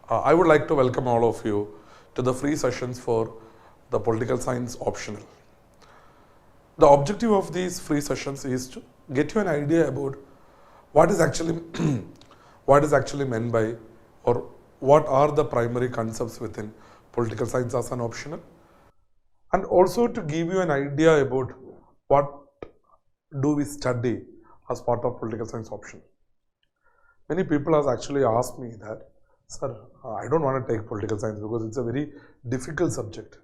I would like to welcome all of you to the free sessions for the political science optional. The objective of these free sessions is to get you an idea about what is actually what is actually meant by, or what are the primary concepts within political science as an optional, and also to give you an idea about what do we study as part of political science optional. Many people have actually asked me that, sir, I don't want to take political science because it's a very difficult subject.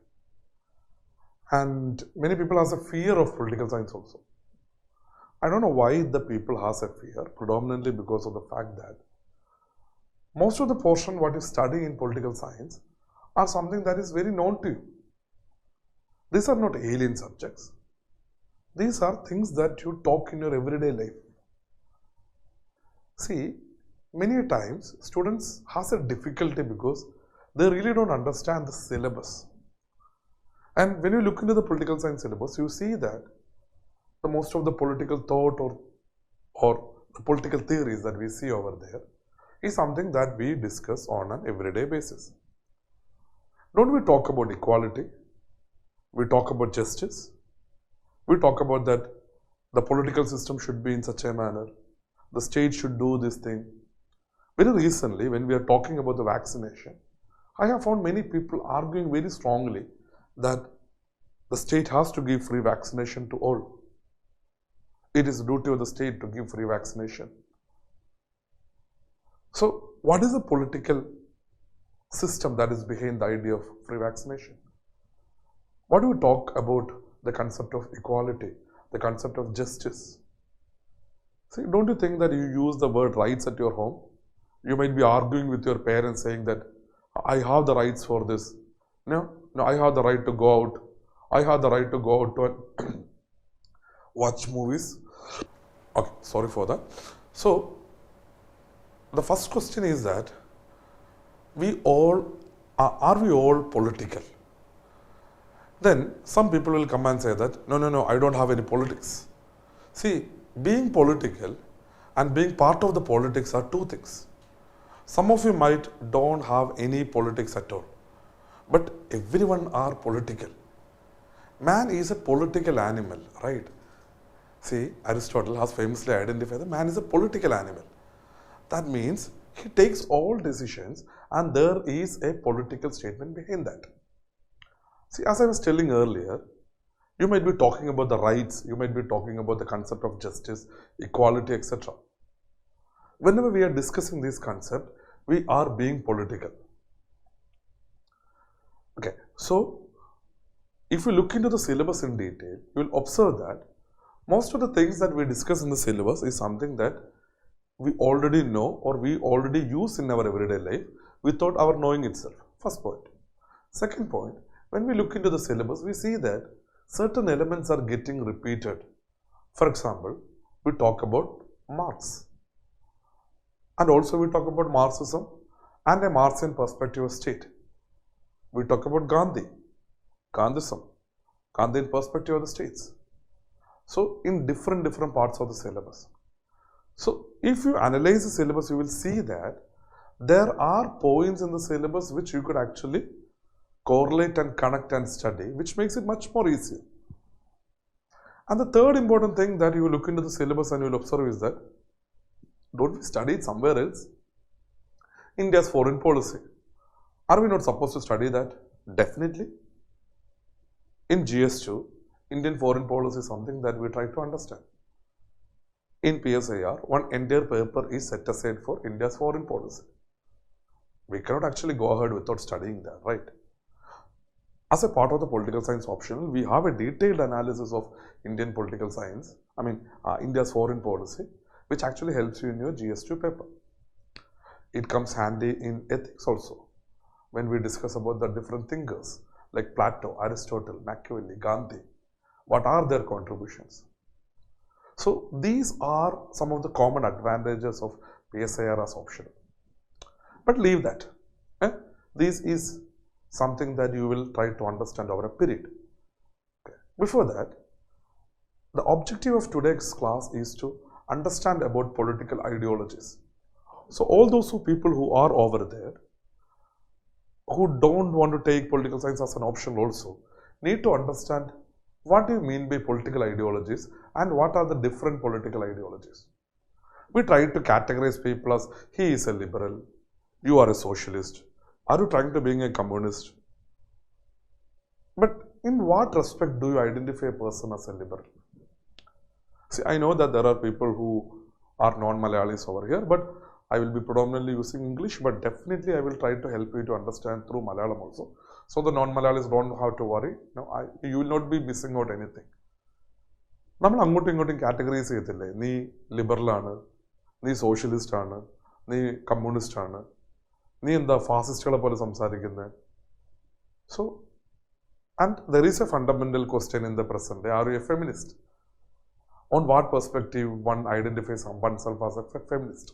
And many people have a fear of political science also. I don't know why the people has a fear, predominantly because of the fact that most of the portion what you study in political science are something that is very known to you. These are not alien subjects. These are things that you talk in your everyday life. See, many times students has a difficulty because they really don't understand the syllabus. And when you look into the political science syllabus, you see that the most of the political thought or the political theories that we see over there is something that we discuss on an everyday basis. Don't we talk about equality? We talk about justice. We talk about that the political system should be in such a manner. The state should do this thing. Very recently, when we are talking about the vaccination, I have found many people arguing very strongly that the state has to give free vaccination to all. It is the duty of the state to give free vaccination. So, what is the political system that is behind the idea of free vaccination? What do we talk about the concept of equality, the concept of justice? See, don't you think that you use the word rights at your home? You might be arguing with your parents saying that I have the rights for this. No, I have the right to go out. I have the right to go out to watch movies. Okay, sorry for that. So, the first question is that are we all political? Then some people will come and say that, no, I don't have any politics. See, being political and being part of the politics are two things. Some of you might don't have any politics at all, but everyone are political. Man is a political animal, right? See, Aristotle has famously identified that man is a political animal. That means he takes all decisions and there is a political statement behind that. See, as I was telling earlier, you might be talking about the rights, you might be talking about the concept of justice, equality, etc. Whenever we are discussing this concept, we are being political. Okay, so if you look into the syllabus in detail, you will observe that most of the things that we discuss in the syllabus is something that we already know or we already use in our everyday life without our knowing itself. First point. Second point, when we look into the syllabus, we see that certain elements are getting repeated. For example, we talk about Marx. And also we talk about Marxism and a Marxian perspective of state. We talk about Gandhism, Gandhian perspective of the states. So, in different parts of the syllabus. So, if you analyze the syllabus, you will see that there are points in the syllabus which you could actually correlate and connect and study, which makes it much more easier. And the third important thing that you will look into the syllabus and you will observe is that, don't we study it somewhere else? India's foreign policy. Are we not supposed to study that? Definitely. In GS2, Indian foreign policy is something that we try to understand. In PSIR, one entire paper is set aside for India's foreign policy. We cannot actually go ahead without studying that, right? As a part of the political science optional, we have a detailed analysis of Indian political science, India's foreign policy, which actually helps you in your GS2 paper. It comes handy in ethics also, when we discuss about the different thinkers like Plato, Aristotle, Machiavelli, Gandhi. What are their contributions? So, these are some of the common advantages of PSIR as optional. But leave that. This is something that you will try to understand over a period. Okay. Before that, the objective of today's class is to understand about political ideologies. So all those people who are over there, who don't want to take political science as an option also need to understand what do you mean by political ideologies and what are the different political ideologies. We try to categorize people as he is a liberal, you are a socialist, are you trying to be a communist? But in what respect do you identify a person as a liberal? See, I know that there are people who are non-Malayalis over here, but I will be predominantly using English, but definitely I will try to help you to understand through Malayalam also. So the non-Malayalis don't have to worry. No, you will not be missing out anything. നമ്മൾ അങ്ങോട്ടും ഇങ്ങോട്ടും categorise ചെയ്യത്തില്ലേ, നീ ലിബറലാണ്, നീ socialist ആണ്, നീ communist ആണ്, നീ എന്താ ഫാസിസ്റ്റുകളെ പോലെ സംസാരിക്കുന്നത്. So and there is a fundamental question in the present day, are you a feminist? On what perspective one identifies oneself as a feminist?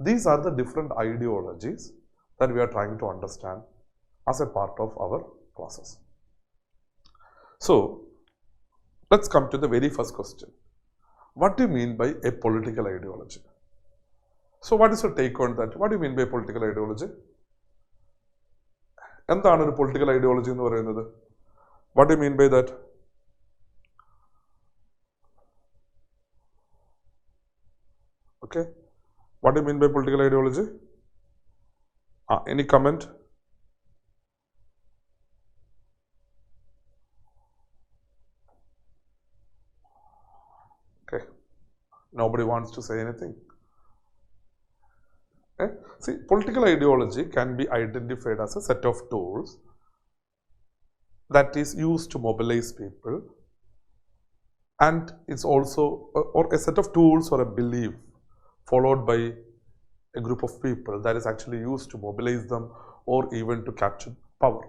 These are the different ideologies that we are trying to understand as a part of our process. So, let's come to the very first question. What do you mean by a political ideology? So, what is your take on that? What do you mean by political ideology? എന്താണ് ഒരു political ideology എന്ന് പറയുന്നത്? What do you mean by that? Okay. What do you mean by political ideology? Any comment? Okay. Nobody wants to say anything. Okay. See, political ideology can be identified as a set of tools that is used to mobilize people, and it's also or a set of tools or a belief followed by a group of people that is actually used to mobilize them or even to capture power.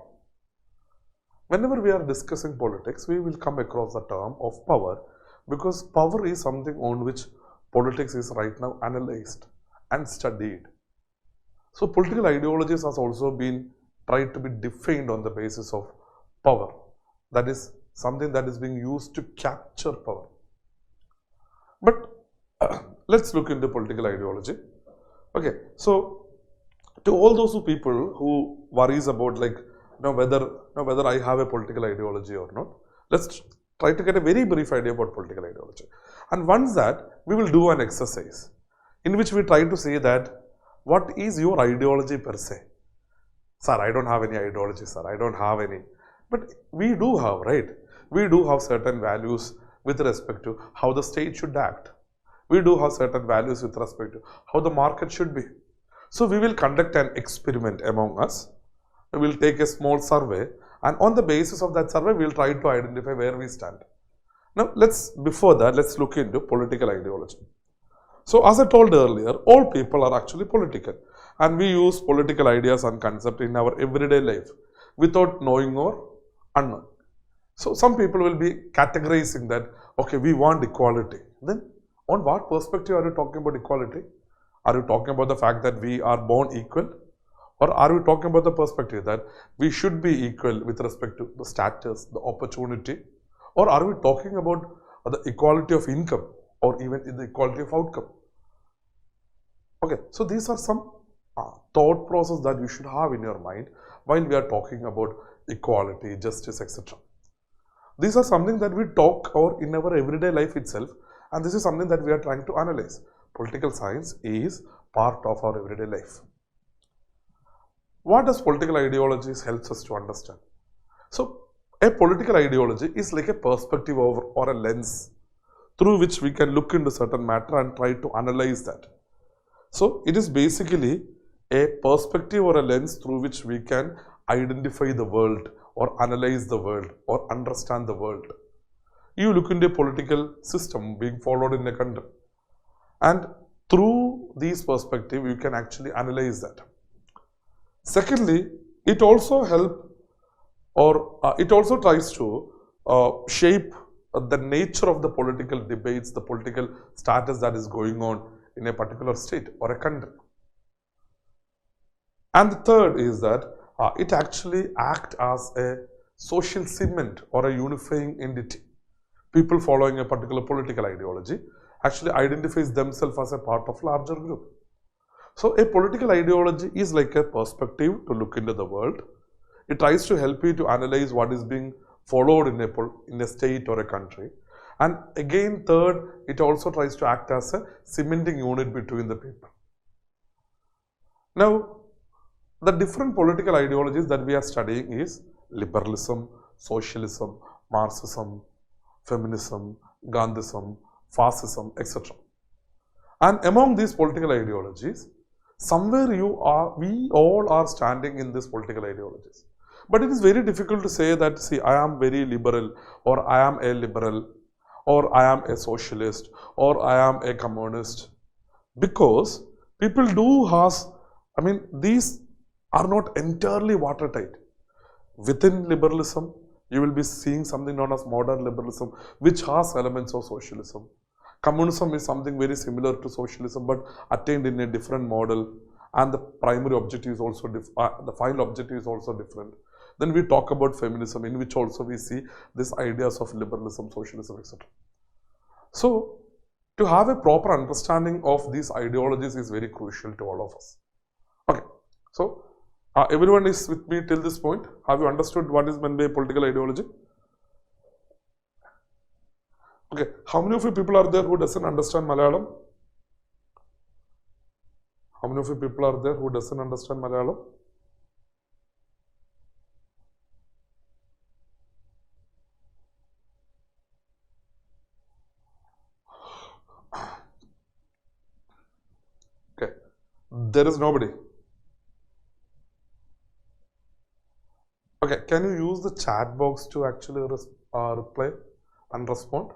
Whenever we are discussing politics, we will come across the term of power, because power is something on which politics is right now analyzed and studied. So political ideologies has also been tried to be defined on the basis of power. That is something that is being used to capture power. But let's look into political ideology. Okay, so to all those people who worries about whether I have a political ideology or not, let's try to get a very brief idea about political ideology. And once that, we will do an exercise in which we try to say that what is your ideology per se? Sir, I don't have any ideology, sir. I don't have any. But we do have, right? We do have certain values with respect to how the state should act. We do have certain values with respect to how the market should be. So we will conduct an experiment among us. We will take a small survey, and on the basis of that survey, we will try to identify where we stand. Now, before that, let's look into political ideology. So, as I told earlier, all people are actually political, and we use political ideas and concepts in our everyday life without knowing or unknown. So, some people will be categorizing that, okay, we want equality. Then, on what perspective are you talking about equality? Are you talking about the fact that we are born equal? Or are we talking about the perspective that we should be equal with respect to the status, the opportunity? Or are we talking about the equality of income or even the equality of outcome? Okay, so these are some thought process that you should have in your mind while we are talking about equality, justice, etc. These are something that we talk about in our everyday life itself, and this is something that we are trying to analyze. Political science is part of our everyday life. What does political ideologies helps us to understand? So, a political ideology is like a perspective or a lens through which we can look into certain matter and try to analyze that. So, it is basically a perspective or a lens through which we can identify the world or analyze the world or understand the world. You look into a political system being followed in a country, and through these perspective, you can actually analyze that. Secondly, it also tries to shape the nature of the political debates, the political status that is going on in a particular state or a country. And the third is that it actually acts as a social cement or a unifying entity. People following a particular political ideology actually identifies themselves as a part of larger group. So a political ideology is like a perspective to look into the world. It tries to help you to analyze what is being followed in a state or a country. And again, third, it also tries to act as a cementing unit between the people. Now, the different political ideologies that we are studying is liberalism, socialism, Marxism, feminism, Gandhism, fascism, etc. And among these political ideologies, somewhere we all are standing in these political ideologies. But it is very difficult to say that, see, I am very liberal, or I am a liberal, or I am a socialist, or I am a communist. Because people do has, these are not entirely watertight. Within liberalism, you will be seeing something known as modern liberalism, which has elements of socialism. Communism is something very similar to socialism, but attained in a different model, and the primary objective is also the final objective is also different. Then we talk about feminism, in which also we see these ideas of liberalism, socialism, etc. So, to have a proper understanding of these ideologies is very crucial to all of us. Okay, so everyone is with me till this point. Have you understood what is meant by political ideology? Okay, how many of you people are there who doesn't understand Malayalam? How many of you people are there who doesn't understand Malayalam? Okay, there is nobody. Okay, can you use the chat box to actually reply and respond?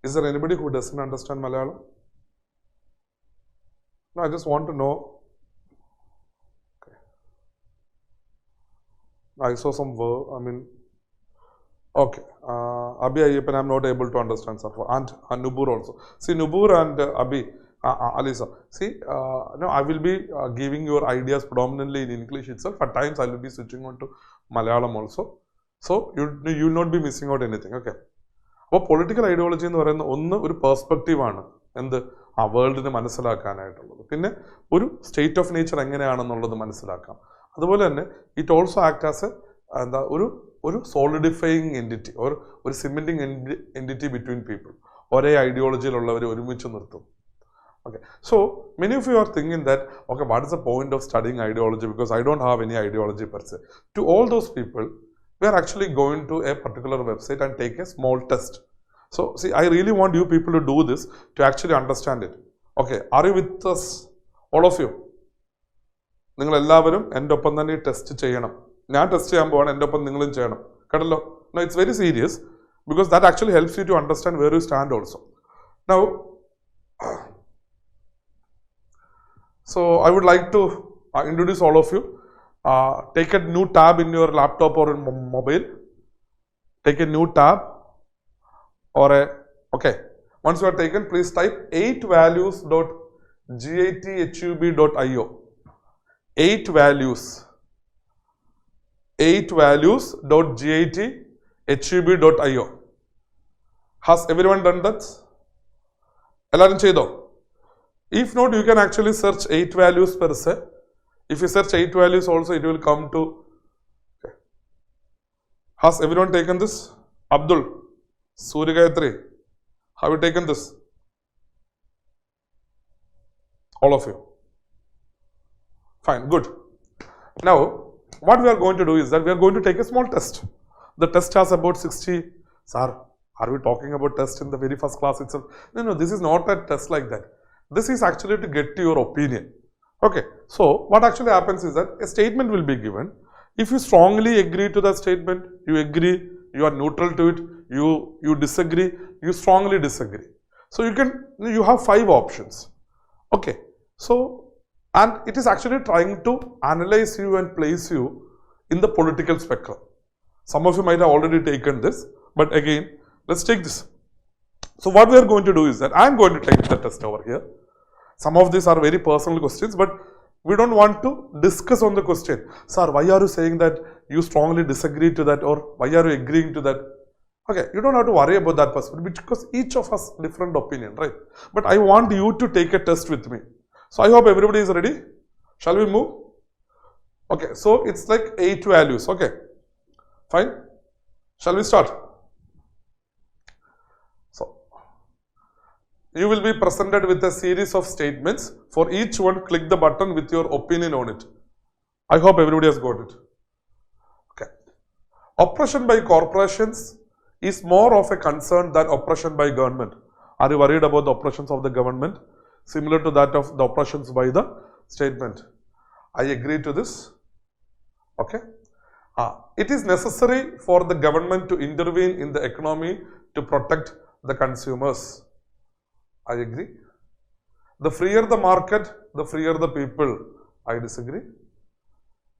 Is there anybody who doesn't understand Malayalam? No, I just want to know. Okay. I saw some word, okay. Abhi Ayyappan, I am not able to understand, sir. And Nubur also. See, Nubur and Abhi, Alisa. See, no, I will be giving your ideas predominantly in English itself. At times, I will be switching on to Malayalam also. So, you will not be missing out anything. Okay. അപ്പോൾ political ideology എന്ന് പറയുന്ന ഒരു പെർസ്പെക്റ്റീവാണ് ആ വേൾഡിനെ മനസ്സിലാക്കാനായിട്ടുള്ളത്. പിന്നെ ഒരു state of nature എങ്ങനെയാണെന്നുള്ളത് മനസ്സിലാക്കാം. അതുപോലെ തന്നെ ഇറ്റ് ഓൾസോ ആക്ട് ആസ് ഒരു സോളിഡിഫൈയിങ് എൻറ്റിറ്റി ഒരു സിമെൻറ്റിങ് എൻറ്റിറ്റി ബിറ്റ്വീൻ പീപ്പിൾ. ഒരേ ഐഡിയോളജിയിലുള്ളവരെ ഒരുമിച്ച് നിർത്തും. Okay, so many of you are thinking that, okay, what is the point of studying ideology, because I don't have any ideology per se. To all those people, we are actually going to a particular website and take a small test. So, see, I really want you people to do this to actually understand it. Okay, are you with us, all of you? നിങ്ങൾ എല്ലാവരും എൻ്റെ ഒപ്പം തന്നെ ഈ test ചെയ്യണം. ഞാൻ test ചെയ്യാൻ പോവാണ്, എൻ്റെ ഒപ്പം നിങ്ങളും ചെയ്യണം. കേട്ടല്ലോ? No, it's very serious, because that actually helps you to understand where you stand also. Now, so I would like to introduce all of you. Take a new tab in your laptop or in mobile. Take a new tab or okay. Once you are taken, please type 8values.github.io. 8values.github.io. Has everyone done that? എല്ലാവരും ചെയ്തോ? If not, you can actually search 8 values per se. If you search 8 values also, it will come to. Okay. Has everyone taken this? Abdul, Surya Gayatri, have you taken this? All of you. Fine, good. Now, what we are going to do is that we are going to take a small test. The test has about 60. Sir, are we talking about test in the very first class itself? No, this is not a test like that. This is actually to get to your opinion. Okay, so what actually happens is that a statement will be given. If you strongly agree to that statement, you agree, you are neutral to it, you disagree, you strongly disagree. So you have 5 options. Okay, so, and it is actually trying to analyze you and place you in the political spectrum. Some of you might have already taken this, but again, let's take this. So what we are going to do is that I am going to take the test over here. Some of these are very personal questions, but we don't want to discuss on the question. Sir, why are you saying that you strongly disagree to that, or why are you agreeing to that? Okay, you don't have to worry about that perspective, because each of us different opinion, right? But I want you to take a test with me. So I hope everybody is ready. Shall we move? Okay, so it's like 8 values. Okay, fine. Shall we start? So you will be presented with a series of statements. For each one, click the button with your opinion on it. I hope everybody has got it. Okay. Oppression by corporations is more of a concern than oppression by government. Are you worried about the oppressions of the government? Similar to that of the oppressions by the statement. I agree to this. Okay. It is necessary for the government to intervene in the economy to protect the consumers. I agree. The freer the market, the freer the people. I disagree.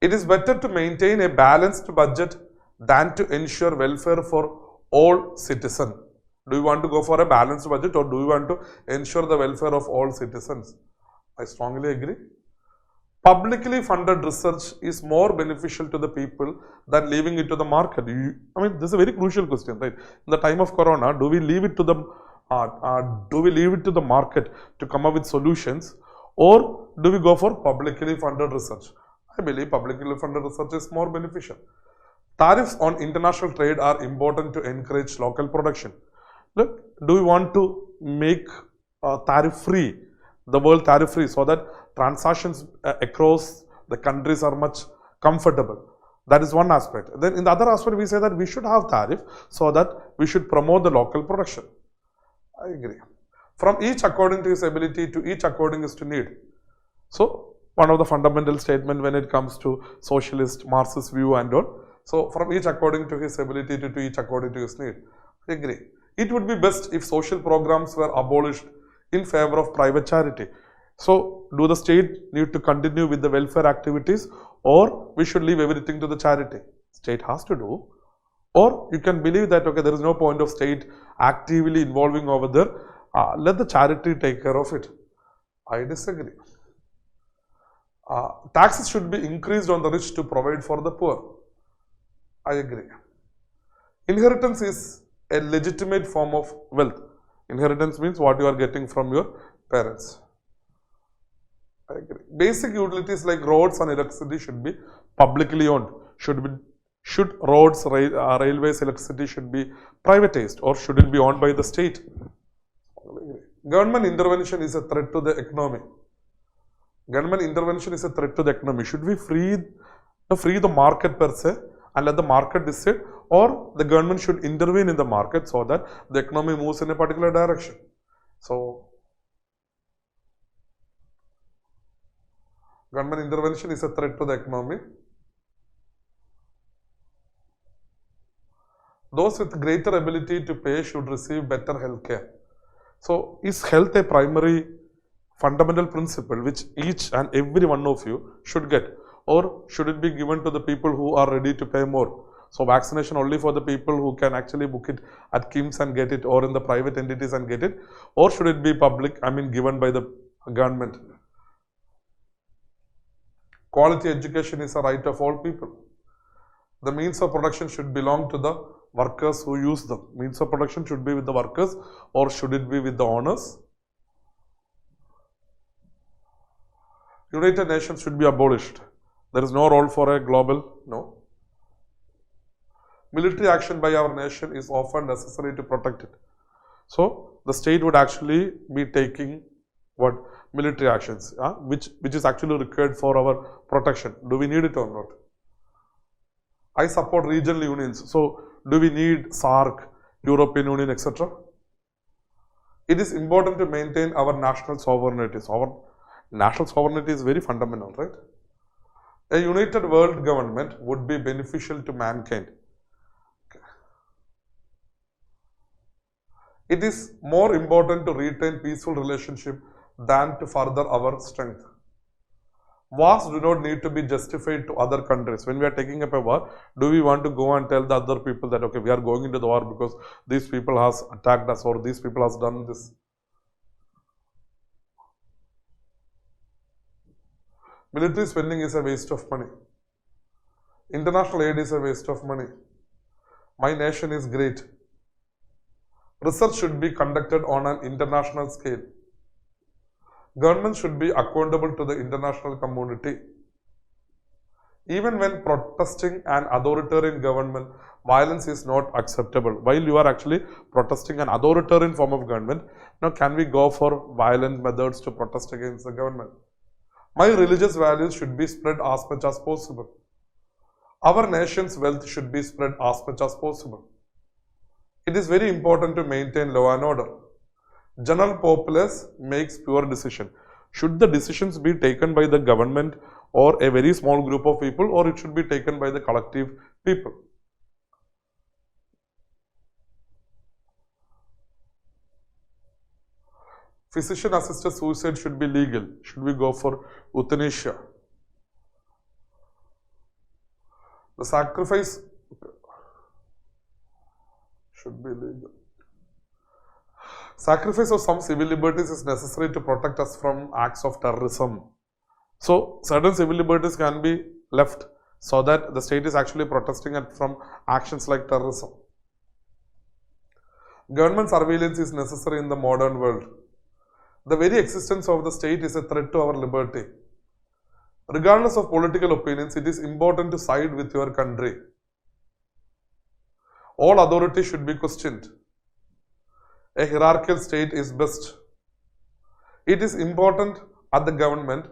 It is better to maintain a balanced budget than to ensure welfare for all citizens. Do you want to go for a balanced budget, or do you want to ensure the welfare of all citizens? I strongly agree. Publicly funded research is more beneficial to the people than leaving it to the market. I mean, this is a very crucial question, right? In the time of Corona, do we leave it to the market to come up with solutions, or do we go for publicly funded research? I believe publicly funded research is more beneficial. Tariffs on international trade are important to encourage local production. Look, do we want to make tariff-free, the world tariff-free, so that transactions across the countries are much comfortable? That is one aspect. Then in the other aspect, we say that we should have tariff so that we should promote the local production. I agree. From each according to his ability, to each according is to need. So one of the fundamental statement when it comes to socialist, Marxist view and all. So from each according to his ability to each according to his need. I agree. It would be best if social programs were abolished in favor of private charity. So do the state need to continue with the welfare activities, or we should leave everything to the charity? State has to do. Or you can believe that, okay, there is no point of state actively involving over there. Let the charity take care of it. I disagree. Taxes should be increased on the rich to provide for the poor. I agree. Inheritance is a legitimate form of wealth. Inheritance means what you are getting from your parents. I agree. Basic utilities like roads and electricity should be publicly owned. Should roads, railways, electricity should be privatized, or should it be owned by the state? Government intervention is a threat to the economy. Government intervention is a threat to the economy. Should we free the market per se and let the market decide, or the government should intervene in the market so that the economy moves in a particular direction? So government intervention is a threat to the economy. Those with greater ability to pay should receive better health care. So is health a primary fundamental principle which each and every one of you should get, or should it be given to the people who are ready to pay more? So vaccination only for the people who can actually book it at KIMS and get it, or in the private entities and get it, or should it be public, given by the government? Quality education is a right of all people. The means of production should belong to the workers who use them. Means of production should be with the workers, or should it be with the owners? United Nations should be abolished. There is no role for a global, no. Military action by our nation is often necessary to protect it. So the state would actually be taking what? Military actions, which is actually required for our protection. Do we need it or not? I support regional unions. So do we need SAARC, European Union, etc.? It is important to maintain our national sovereignty. Our national sovereignty is very fundamental, right? A united world government would be beneficial to mankind. It is more important to retain peaceful relationship than to further our strength. Wars do not need to be justified to other countries. When we are taking up a war, do we want to go and tell the other people that, okay, we are going into the war because these people has attacked us, or these people has done this? Military spending is a waste of money. International aid is a waste of money. My nation is great. Research should be conducted on an international scale. Government should be accountable to the international community. Even when protesting an authoritarian government, violence is not acceptable. While you are actually protesting an authoritarian form of government, now can we go for violent methods to protest against the government? My religious values should be spread as much as possible. Our nation's wealth should be spread as much as possible. It is very important to maintain law and order. General populace makes pure decision. Should the decisions be taken by the government or a very small group of people, or it should be taken by the collective people? Physician-assisted suicide should be legal. Should we go for euthanasia? The sacrifice should be legal. Sacrifice of some civil liberties is necessary to protect us from acts of terrorism. So, certain civil liberties can be left so that the state is actually protesting from actions like terrorism. Government surveillance is necessary in the modern world. The very existence of the state is a threat to our liberty. Regardless of political opinions, it is important to side with your country. All authority should be questioned. A hierarchical state is best. It is important that the government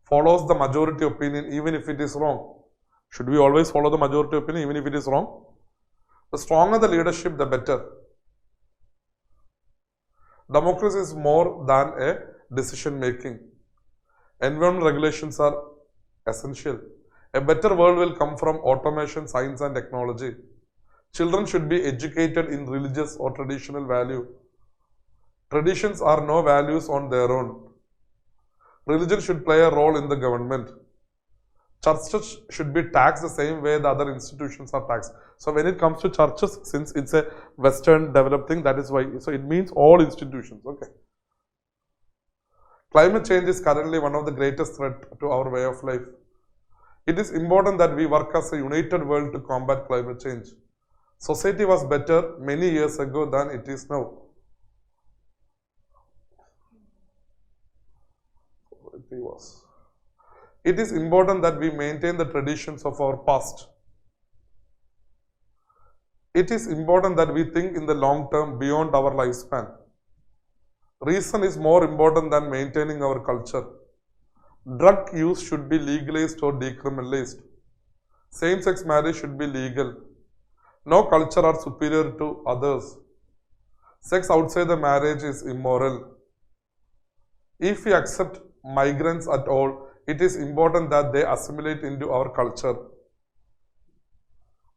follows the majority opinion even if it is wrong. Should we always follow the majority opinion even if it is wrong? The stronger the leadership, the better. Democracy is more than a decision making. Environmental regulations are essential. A better world will come from automation, science and technology. Children should be educated in religious or traditional value. Traditions are no values on their own. Religion should play a role in the government. Churches should be taxed the same way the other institutions are taxed. So when it comes to churches, since it's a Western developed thing, that is why, so it means all institutions, okay. Climate change is currently one of the greatest threats to our way of life. It is important that we work as a united world to combat climate change. Society was better many years ago than it is now. It is important that we maintain the traditions of our past. It is important that we think in the long term beyond our lifespan. Reason is more important than maintaining our culture. Drug use should be legalized or decriminalized. Same-sex marriage should be legal. No culture are superior to others. Sex outside the marriage is immoral. If we accept migrants at all, it is important that they assimilate into our culture.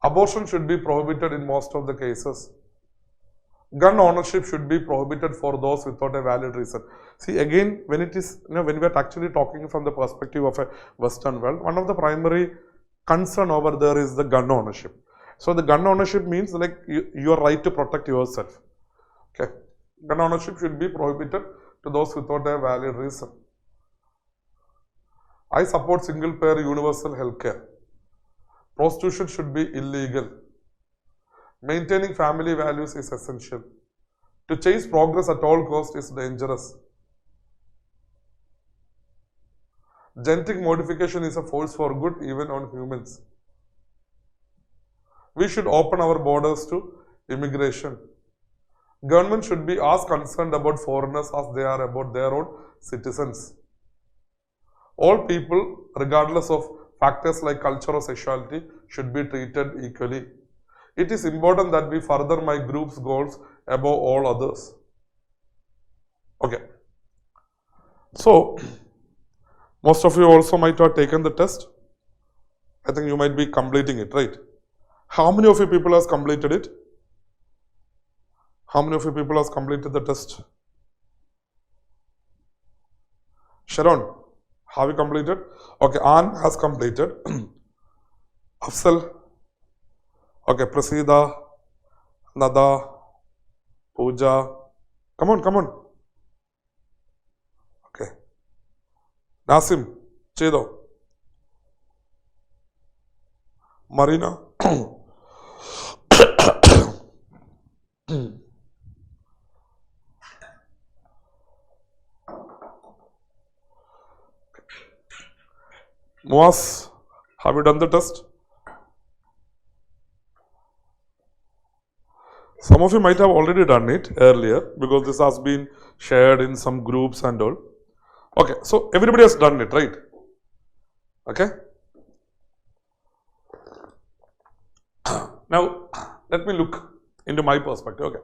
Abortion should be prohibited in most of the cases. Gun ownership should be prohibited for those without a valid reason. See, again, when it is, when we are actually talking from the perspective of a Western world, one of the primary concern over there is the gun ownership. So the gun ownership means like your right to protect yourself. Okay, gun ownership should be prohibited to those without a valid reason. I support single-payer universal healthcare. Prostitution should be illegal. Maintaining family values is essential. To chase progress at all costs is dangerous. Genetic modification is a force for good even on humans. We should open our borders to immigration. Government should be as concerned about foreigners as they are about their own citizens. All people, regardless of factors like culture or sexuality, should be treated equally. It is important that we further my group's goals above all others. Okay. So, most of you also might have taken the test. I think you might be completing it, right? How many of you people has completed it? How many of you people has completed the test? Sharon, have you completed? Okay, Ann has completed. Afsal. Okay, Prasida, Nada, Pooja. Come on, come on. Okay. Nasim, Chedo. Marina. Moaz, have you done the test? Some of you might have already done it earlier because this has been shared in some groups and all. Okay, so everybody has done it, right? Okay. Now, let me look into my perspective. Okay.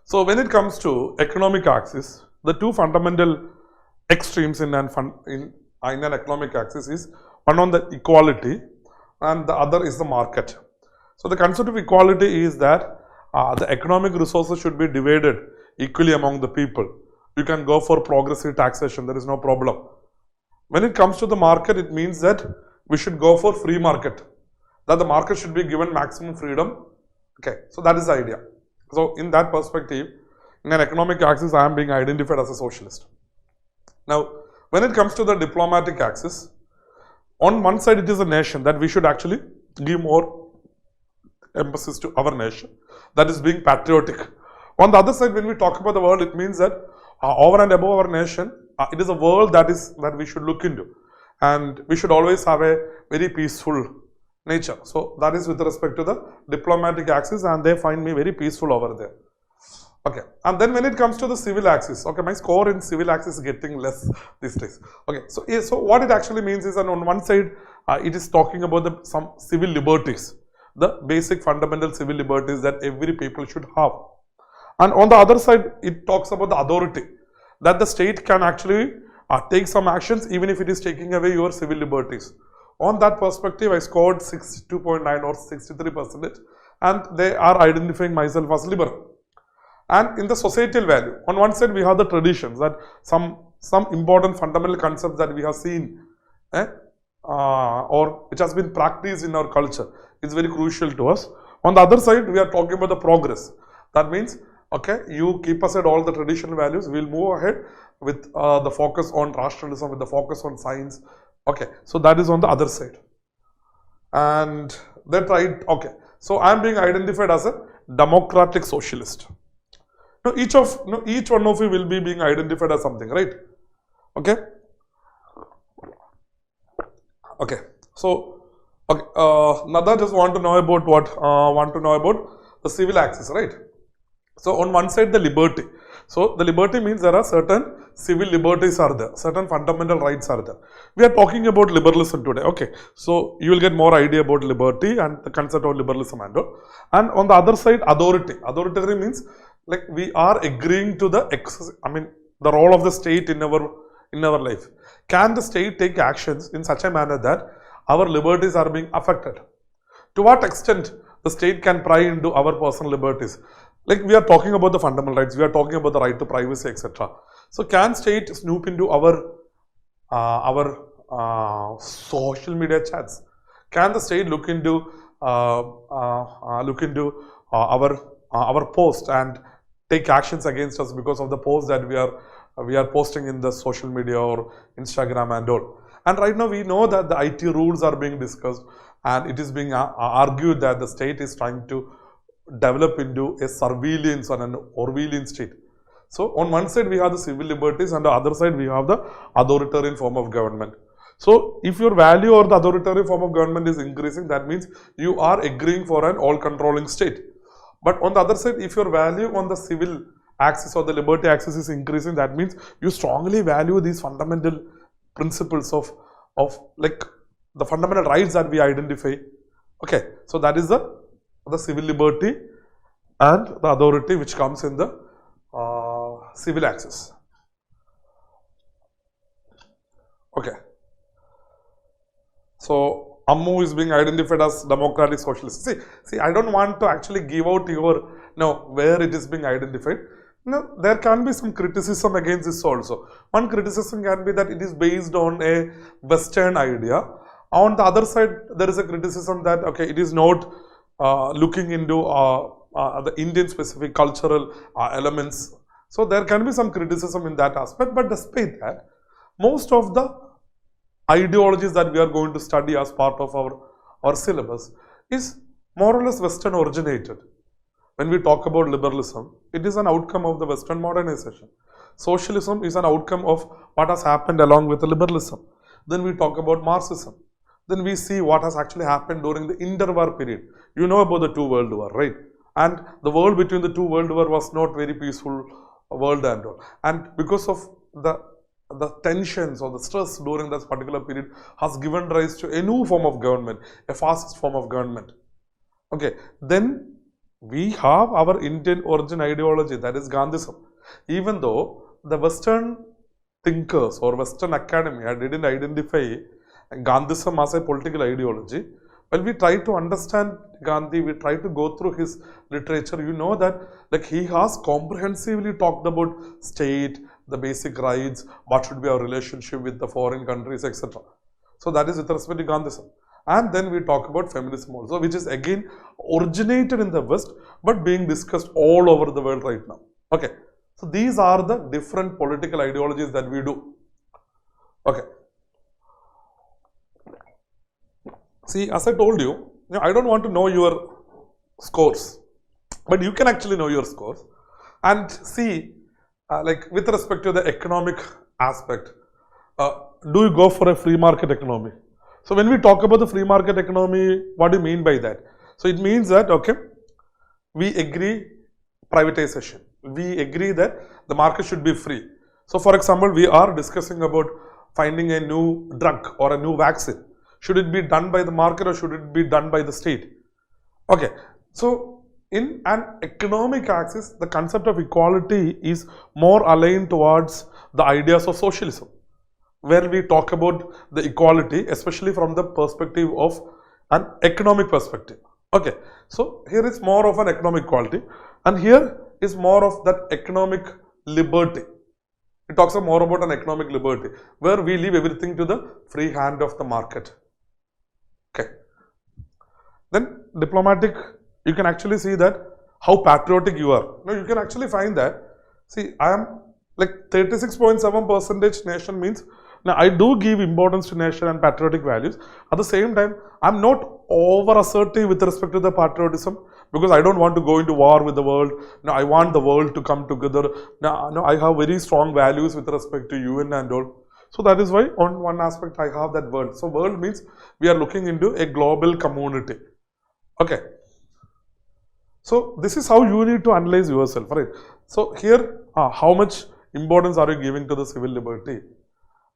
So, when it comes to economic axis, the two fundamental extremes in an economic axis is one on the equality and the other is the market. So, the concept of equality is that the economic resources should be divided equally among the people. You can go for progressive taxation, there is no problem. When it comes to the market, it means that we should go for free market, that the market should be given maximum freedom. Okay, so that is the idea. So, in that perspective, in an economic axis, I am being identified as a socialist. Now, when it comes to the diplomatic axis, on one side it is a nation that we should actually give more emphasis to our nation, that is being patriotic. On the other side, when we talk about the world, it means that over and above our nation, it is a world that we should look into, and we should always have a very peaceful nature. So that is with respect to the diplomatic axis, and they find me very peaceful over there. Okay, and then when it comes to the civil axis, okay, my score in civil axis is getting less these days. Okay, so what it actually means is that on one side, it is talking about some civil liberties, the basic fundamental civil liberties that every people should have. And on the other side, it talks about the authority, that the state can actually take some actions even if it is taking away your civil liberties. On that perspective, I scored 62.9 or 63%, and they are identifying myself as liberal. And in the societal value, on one side we have the traditions, that some important fundamental concepts that we have seen or which has been practiced in our culture is very crucial to us. On the other side, we are talking about the progress. That means, okay, you keep aside all the traditional values, we will move ahead with the focus on rationalism, with the focus on science. Okay, so that is on the other side. And they tried, okay, so I am being identified as a democratic socialist. Now, each one of you will be being identified as something, right? Okay. Okay. So, okay. Nada just want to know about what? Want to know about the civil axis, right? So, on one side, the liberty. So, the liberty means there are certain civil liberties are there, certain fundamental rights are there. We are talking about liberalism today. Okay. So, you will get more idea about liberty and the concept of liberalism and all. And on the other side, authority. Authoritarian means like we are agreeing to the role of the state in our life. Can the state take actions in such a manner that our liberties are being affected? To what extent the state can pry into our personal liberties? Like we are talking about the fundamental rights, we are talking about the right to privacy, etc. So can state snoop into our social media chats? Can the state look into our post and take actions against us because of the posts that we are posting in the social media or Instagram and all? And right now we know that the IT rules are being discussed, and it is being argued that the state is trying to develop into a surveillance on an Orwellian state. So on one side we have the civil liberties, and the other side we have the authoritarian form of government. So if your value or the authoritarian form of government is increasing, that means you are agreeing for an all-controlling state. But on the other side, if your value on the civil axis or the liberty axis is increasing, that means you strongly value these fundamental principles of like the fundamental rights that we identify. Okay, so that is the civil liberty and the authority which comes in the civil axis. Okay. So Ammu is being identified as democratic socialist. See, I don't want to actually give out where it is being identified. No, there can be some criticism against this also. One criticism can be that it is based on a Western idea. On the other side, there is a criticism that, okay, it is not looking into the Indian specific cultural elements. So there can be some criticism in that aspect, but despite that, most of the ideologies that we are going to study as part of our syllabus is more or less Western originated. When we talk about liberalism, it is an outcome of the Western modernization. Socialism is an outcome of what has happened along with liberalism. Then we talk about Marxism. Then we see what has actually happened during the interwar period. You know about the two world war, right? And the world between the two world war was not very peaceful world and all. And because of the tensions or the stress during this particular period has given rise to a new form of government, a fascist form of government. Okay, then we have our Indian origin ideology, that is Gandhism. Even though the Western thinkers or Western academia didn't identify Gandhism as a political ideology, when we try to understand Gandhi, we try to go through his literature, you know that like he has comprehensively talked about state, the basic rights, what should be our relationship with the foreign countries, etc. So that is with respect to Gandhism. And then we talk about feminism also, which is again originated in the West, but being discussed all over the world right now. Okay, so these are the different political ideologies that we do. Okay. See, as I told you, I don't want to know your scores, but you can actually know your scores and see, like with respect to the economic aspect, do you go for a free market economy? So when we talk about the free market economy, what do you mean by that? So it means that, okay, we agree privatization. We agree that the market should be free. So for example, we are discussing about finding a new drug or a new vaccine. Should it be done by the market or should it be done by the state? Okay, so in an economic axis, the concept of equality is more aligned towards the ideas of socialism, where we talk about the equality, especially from the perspective of an economic perspective. Okay, so here is more of an economic equality, and here is more of that economic liberty. It talks more about an economic liberty, where we leave everything to the free hand of the market. Okay. Then diplomatic, you can actually see that how patriotic you are. Now you can actually find that, see, I am like 36.7% nation means, now I do give importance to nation and patriotic values. At the same time, I'm not over assertive with respect to the patriotism, because I don't want to go into war with the world. Now I want the world to come together. Now I have very strong values with respect to UN and all. So that is why on one aspect I have that world. So world means we are looking into a global community. Okay. So this is how you need to analyze yourself, right? So here, how much importance are you giving to the civil liberty?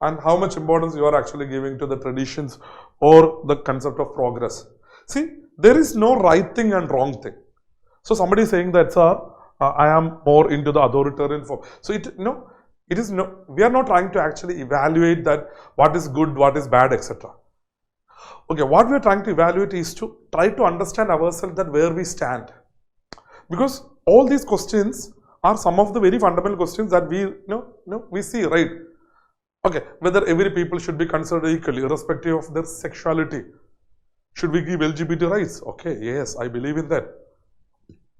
And how much importance you are actually giving to the traditions or the concept of progress? See, there is no right thing and wrong thing. So somebody is saying that, sir, I am more into the authoritarian form. So we are not trying to actually evaluate that what is good, what is bad, etc. Okay, what we are trying to evaluate is to try to understand ourselves, that where we stand. Because all these questions are some of the very fundamental questions that we see, right? Okay, whether every people should be considered equally, irrespective of their sexuality. Should we give LGBT rights? Okay, yes, I believe in that.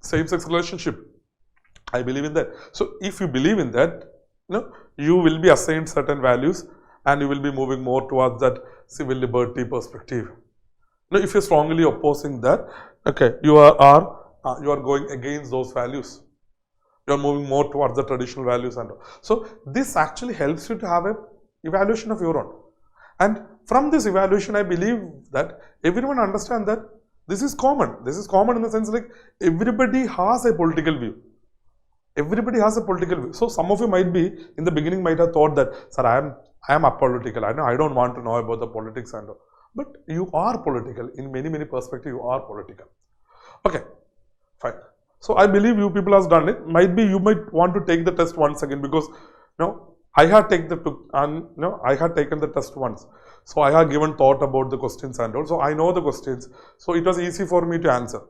Same-sex relationship, I believe in that. So if you believe in that, you will be assigned certain values and you will be moving more towards that civil liberty perspective. Now, if you're strongly opposing that, okay, you are going against those values. You are moving more towards the traditional values and all. So this actually helps you to have a evaluation of your own. And from this evaluation, I believe that everyone understands that this is common. This is common in the sense like everybody has a political view. Everybody has a political view. So some of you might be, in the beginning might have thought that, sir, I am apolitical. I don't want to know about the politics and all. But you are political. In many, many perspectives, you are political. Okay, fine. So I believe you people have done it. Might be you might want to take the test once again, because I had taken the test once. So I had given thought about the questions and all. So I know the questions. So it was easy for me to answer.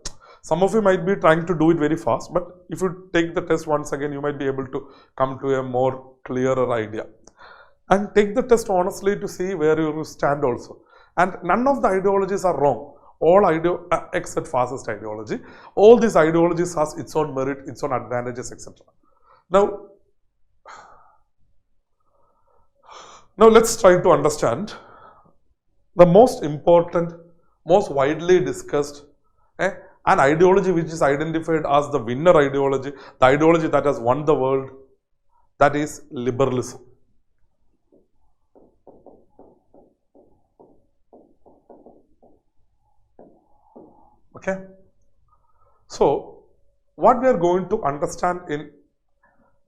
Some of you might be trying to do it very fast, but if you take the test once again, you might be able to come to a more clearer idea. And take the test honestly to see where you stand also. And none of the ideologies are wrong. All except fascist ideology. All these ideologies has its own merit, its own advantages, etc. Now let's try to understand the most important, most widely discussed, an ideology which is identified as the winner ideology, the ideology that has won the world, that is liberalism. Okay. So, what we are going to understand in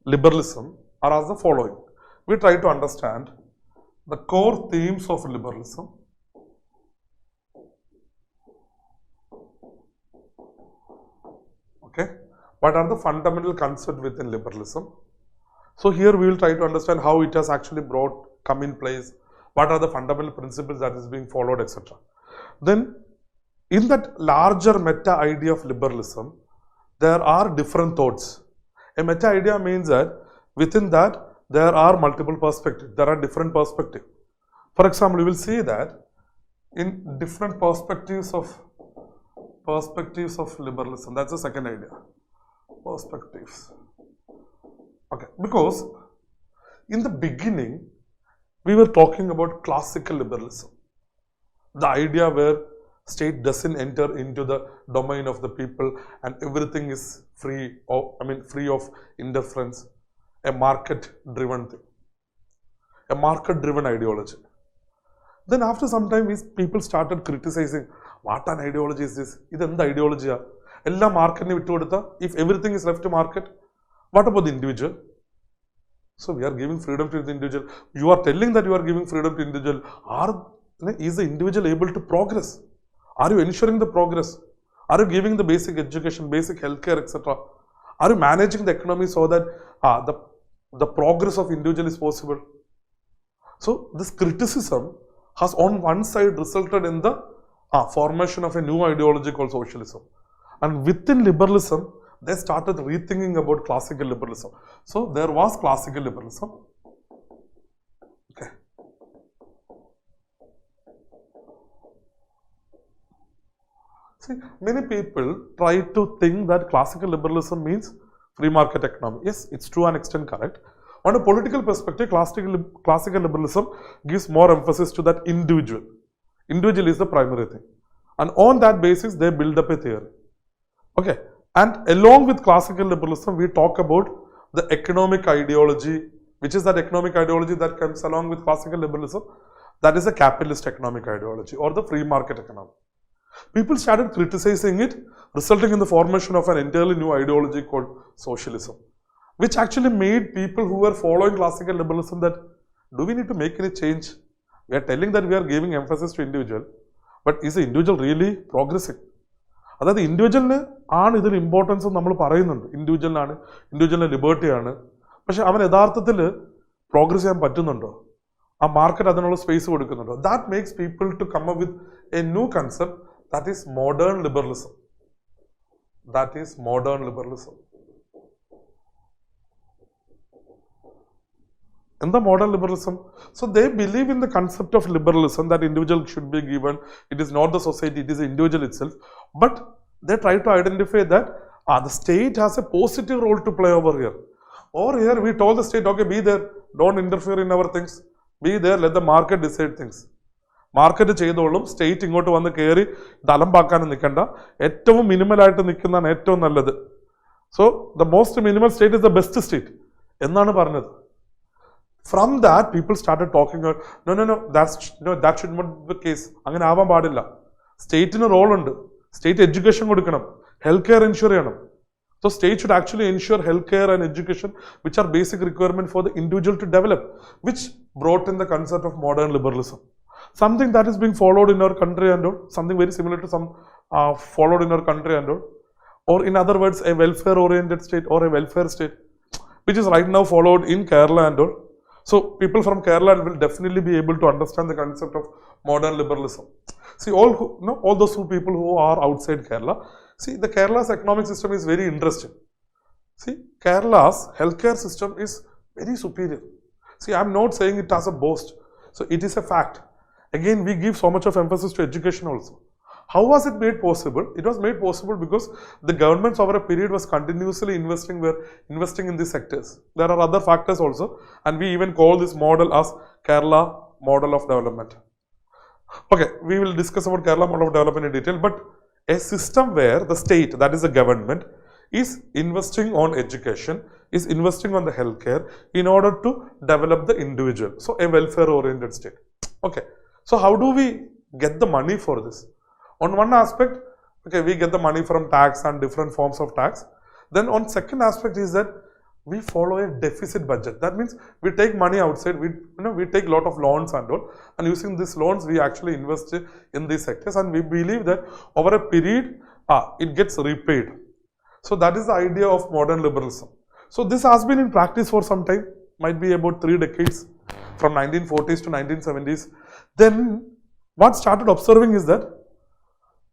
liberalism are as the following. We try to understand the core themes of liberalism, okay. What are the fundamental concepts within liberalism? So here we will try to understand how it has actually come in place, what are the fundamental principles that is being followed, etc. Then in that larger meta idea of liberalism, there are different thoughts. A meta idea means that within that there are multiple perspectives, there are different perspectives. For example, you will see that in different perspectives of liberalism, that's the second idea, perspectives. Okay, because in the beginning we were talking about classical liberalism, the idea where state doesn't enter into the domain of the people and everything is free of interference, a market driven thing, a market driven ideology. Then after some time people started criticizing, what an ideology is this? This is the ideology. If everything is left to market, what about the individual? So we are giving freedom to the individual. You are telling that you are giving freedom to the individual. Is the individual able to progress? Are you ensuring the progress? Are you giving the basic education, basic healthcare, etc.? Are you managing the economy so that the progress of individual is possible? So this criticism has on one side resulted in the formation of a new ideology called socialism. And within liberalism, they started rethinking about classical liberalism. So there was classical liberalism. Okay. See, many people try to think that classical liberalism means free market economy. Yes, it's to an extent correct. On a political perspective, classical liberalism gives more emphasis to that individual. Individual is the primary thing. And on that basis, they build up a theory. Okay. And along with classical liberalism, we talk about the economic ideology, which is that economic ideology that comes along with classical liberalism. That is a capitalist economic ideology or the free market economy. People started criticizing it, resulting in the formation of an entirely new ideology called socialism, which actually made people who were following classical liberalism that, do we need to make any change? We are telling that we are giving emphasis to individual, but is the individual really progressing? That the individual ആണ് ഇതിൽ importance നമ്മൾ പറയുന്നുണ്ട്, ഇൻഡിവിജ്വലിനാണ്, ഇൻഡിവിജ്വലിൻ്റെ ലിബർട്ടിയാണ്. പക്ഷെ അവൻ യഥാർത്ഥത്തിൽ progress ചെയ്യാൻ പറ്റുന്നുണ്ടോ? ആ മാർക്കറ്റ് അതിനുള്ള സ്പേസ് കൊടുക്കുന്നുണ്ടോ? That makes people to come up with a new concept, that is modern liberalism. That is modern liberalism. In the modern liberalism, so they believe in the concept of liberalism that individual should be given. It is not the society, it is the individual itself. But they try to identify that the state has a positive role to play over here. Over here, we told the state, okay, be there, don't interfere in our things. Be there, let the market decide things. Market ചെയ്തോളും, state ഇങ്ങോട്ട് വന്ന് കയറി തലമ്പാക്കാനും നിൽക്കണ്ട, ഏറ്റവും മിനിമലായിട്ട് നിൽക്കുന്നതാണ് ഏറ്റവും നല്ലത്. So the most minimal state is the best state എന്നാണ് പറഞ്ഞത്. From that people started talking, that should not be the case. അങ്ങനെ ആവാൻ പാടില്ല. സ്റ്റേറ്റിന് റോളുണ്ട്, സ്റ്റേറ്റ് എഡ്യൂക്കേഷൻ കൊടുക്കണം, ഹെൽത്ത് കെയർ ഇൻഷുർ ചെയ്യണം. So state should actually ensure healthcare and education, which are basic requirement for the individual to develop, which brought in the concept of modern liberalism. Something that is being followed in our country and all, something very similar to some followed in our country and all, or in other words, a welfare-oriented state or a welfare state, which is right now followed in Kerala and all. So people from Kerala will definitely be able to understand the concept of modern liberalism. See, all those people who are outside Kerala, see, the Kerala's economic system is very interesting. See, Kerala's healthcare system is very superior. See, I'm not saying it as a boast. So it is a fact. Again, we give so much of emphasis to education also. How was it made possible? It was made possible because the governments over a period was continuously investing in these sectors. There are other factors also, and we even call this model as Kerala model of development. Okay, we will discuss about Kerala model of development in detail, but a system where the state, that is the government, is investing on education, is investing on the healthcare in order to develop the individual. So a welfare oriented state. Okay. So how do we get the money for this? On one aspect, Okay, we get the money from tax and different forms of tax. Then on second aspect is that we follow a deficit budget. That means we take money outside, we take lot of loans and all, and using these loans we actually invest in these sectors, and we believe that over a period it gets repaid. So that is the idea of modern liberalism. So this has been in practice for some time, might be about 3 decades, from 1940s to 1970s. Then what started observing is that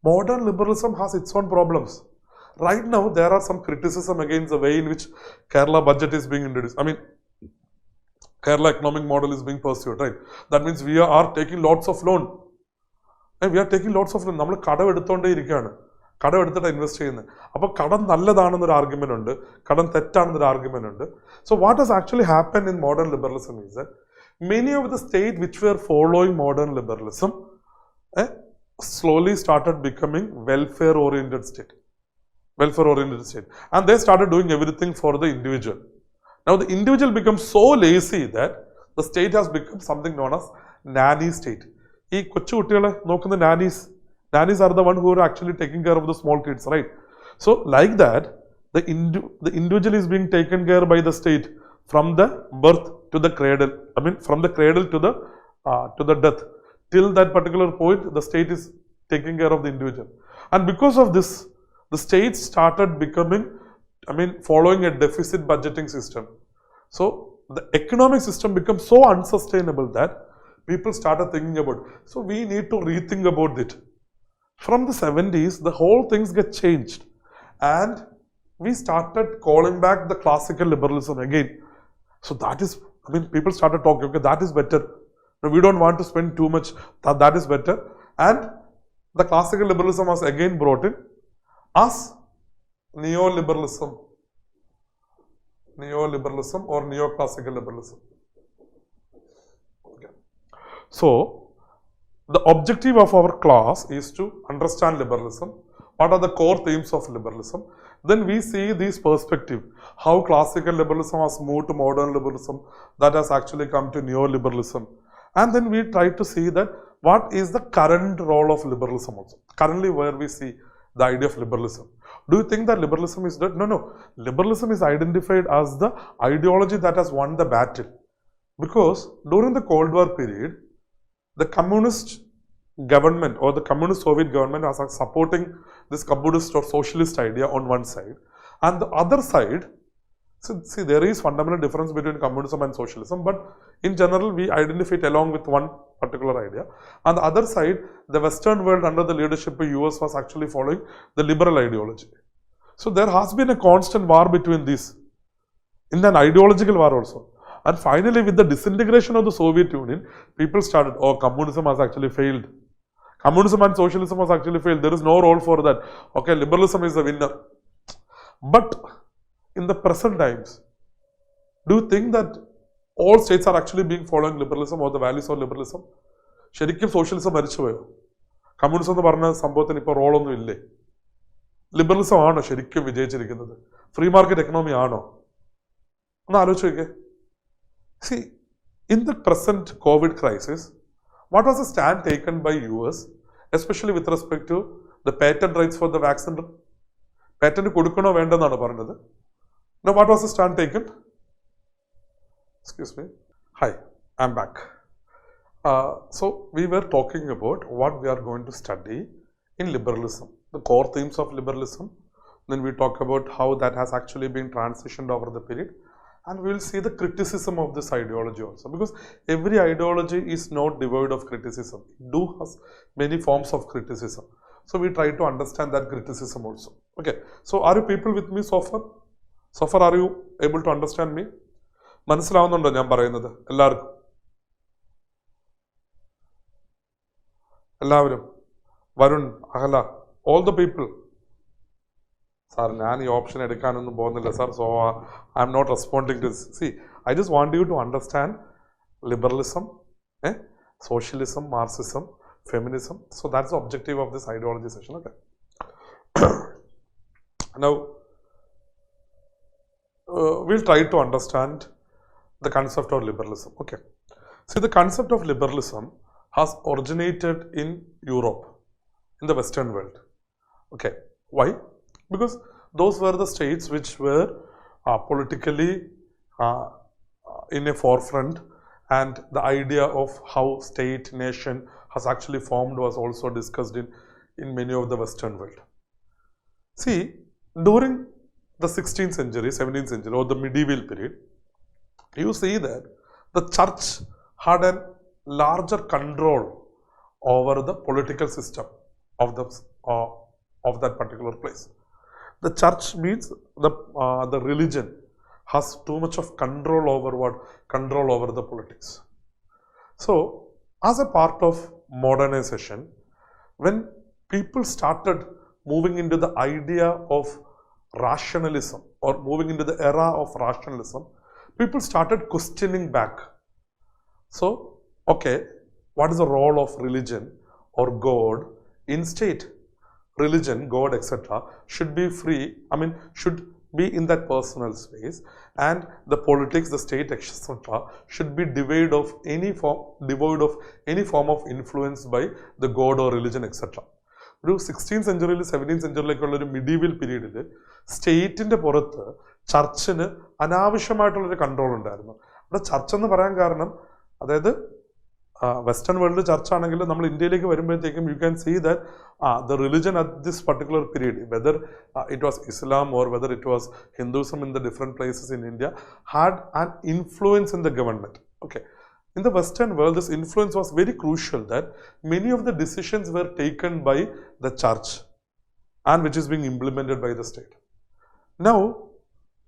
modern liberalism has its own problems. Right now, there are some criticism against the way in which Kerala budget is being introduced. I mean, Kerala economic model is being pursued, right? That means we are taking lots of loan. And we are taking lots of loan. നമ്മൾ കടമെടുത്തോണ്ടേ ഇരിക്കുകയാണ്. കടമെടുത്തിട്ട് invest ചെയ്യുന്നത്. അപ്പോൾ കടം നല്ലതാണെന്നൊരു argument ഉണ്ട്. കടം തെറ്റാണെന്നൊരു argument ഉണ്ട്. So what has actually happened in modern liberalism is that many of the states which were following modern liberalism slowly started becoming welfare-oriented state. And they started doing everything for the individual. Now the individual becomes so lazy that the state has become something known as nanny state. ഈ കൊച്ചു കുട്ടികളെ നോക്കുന്ന nannies are the one who are actually taking care of the small kids, right? So like that, the individual is being taken care by the state from the birth to the cradle. I mean, from the cradle to the death. Till that particular point, the state is taking care of the individual. And because of this, the state started becoming, following a deficit budgeting system. So the economic system becomes so unsustainable that people started thinking about it. So we need to rethink about it. From the 70s, the whole things get changed. And we started calling back the classical liberalism again. So that is, people started talking, okay, that is better. No, we don't want to spend too much, that is better. And the classical liberalism was again brought in as neoliberalism or neoclassical liberalism. Okay. So, the objective of our class is to understand liberalism. What are the core themes of liberalism? Then we see this perspective, how classical liberalism has moved to modern liberalism, that has actually come to neoliberalism. And then we try to see that what is the current role of liberalism also. Currently where we see the idea of liberalism. Do you think that liberalism is dead? No. Liberalism is identified as the ideology that has won the battle. Because during the Cold War period, the communist government or the communist Soviet government was supporting this communist or socialist idea on one side. And the other side, see, there is fundamental difference between communism and socialism, but in general, we identify it along with one particular idea. On the other side, the Western world under the leadership of US was actually following the liberal ideology. So there has been a constant war between these, in an ideological war also. And finally, with the disintegration of the Soviet Union, people started, communism has actually failed. Communism and socialism has actually failed. There is no role for that. Okay, liberalism is the winner. But in the present times, do you think that all states are actually being following liberalism or the values of liberalism? ശരിക്കും socialism മരിച്ചുപോയോ? Communism എന്ന് പറഞ്ഞ സംഭവത്തിന് ഇപ്പോൾ റോളൊന്നും ഇല്ലേ? Liberalism ആണോ ശരിക്കും വിജയിച്ചിരിക്കുന്നത്? Free market economy ആണോ? ഒന്ന് ആലോചിച്ച് നോക്കിയേ. See, in the present COVID crisis, what was the stand taken by US, especially with respect to the patent rights for the vaccine? Patent കൊടുക്കണോ വേണ്ടെന്നാണ് പറഞ്ഞത്. Now, what was the stand taken? Excuse me. Hi, I'm back. So, we were talking about what we are going to study in liberalism, the core themes of liberalism. Then we talk about how that has actually been transitioned over the period. And we will see the criticism of this ideology also. Because every ideology is not devoid of criticism. It has many forms of criticism. So, we try to understand that criticism also. Okay. So, are you people with me so far? So far, are you able to understand me? മനസ്സിലാവുന്നുണ്ടോ ഞാൻ പറയുന്നത്? എല്ലാവരും Varun, അഹല, all the people. Sir, ഞാൻ ഈ option എടുക്കാനൊന്നും പോകുന്നില്ല sir, so I am not responding to this. See, I just want you to understand liberalism, socialism, Marxism, feminism. So that's the objective of this ideology session. Okay. Now, we'll try to understand the concept of liberalism. Okay. See, the concept of liberalism has originated in Europe, in the Western world. Okay, why? Because those were the states which were politically in a forefront, and the idea of how state, nation has actually formed was also discussed in many of the Western world. See, during the 16th century, 17th century, or the medieval period, you see that the church had a larger control over the political system of that particular place. The church means the religion has too much of control over the politics. So, as a part of modernization, when people started moving into the idea of rationalism or moving into the era of rationalism, people started questioning back. So, okay, what is the role of religion or God in state? Religion, God, etc. should be free, should be in that personal space, and the politics, the state, etc. should be devoid of any form of influence by the God or religion, etc. ഒരു 16th സെഞ്ചുറിയിൽ 17th സെഞ്ചുറിയിലേക്കുള്ള ഒരു medieval പീരീഡിൽ സ്റ്റേറ്റിന്റെ പുറത്ത് ചർച്ചിന് അനാവശ്യമായിട്ടുള്ളൊരു control ഉണ്ടായിരുന്നു. അവിടെ church എന്ന് പറയാൻ കാരണം, അതായത് വെസ്റ്റേൺ വേൾഡ് ചർച്ച് ആണെങ്കിൽ നമ്മൾ ഇന്ത്യയിലേക്ക് വരുമ്പോഴത്തേക്കും you can see that the religion at this particular period, whether it was Islam or whether it was Hinduism in the different places in India, had an influence in the government. Okay. In the Western world, this influence was very crucial, that many of the decisions were taken by the church and which is being implemented by the state. Now,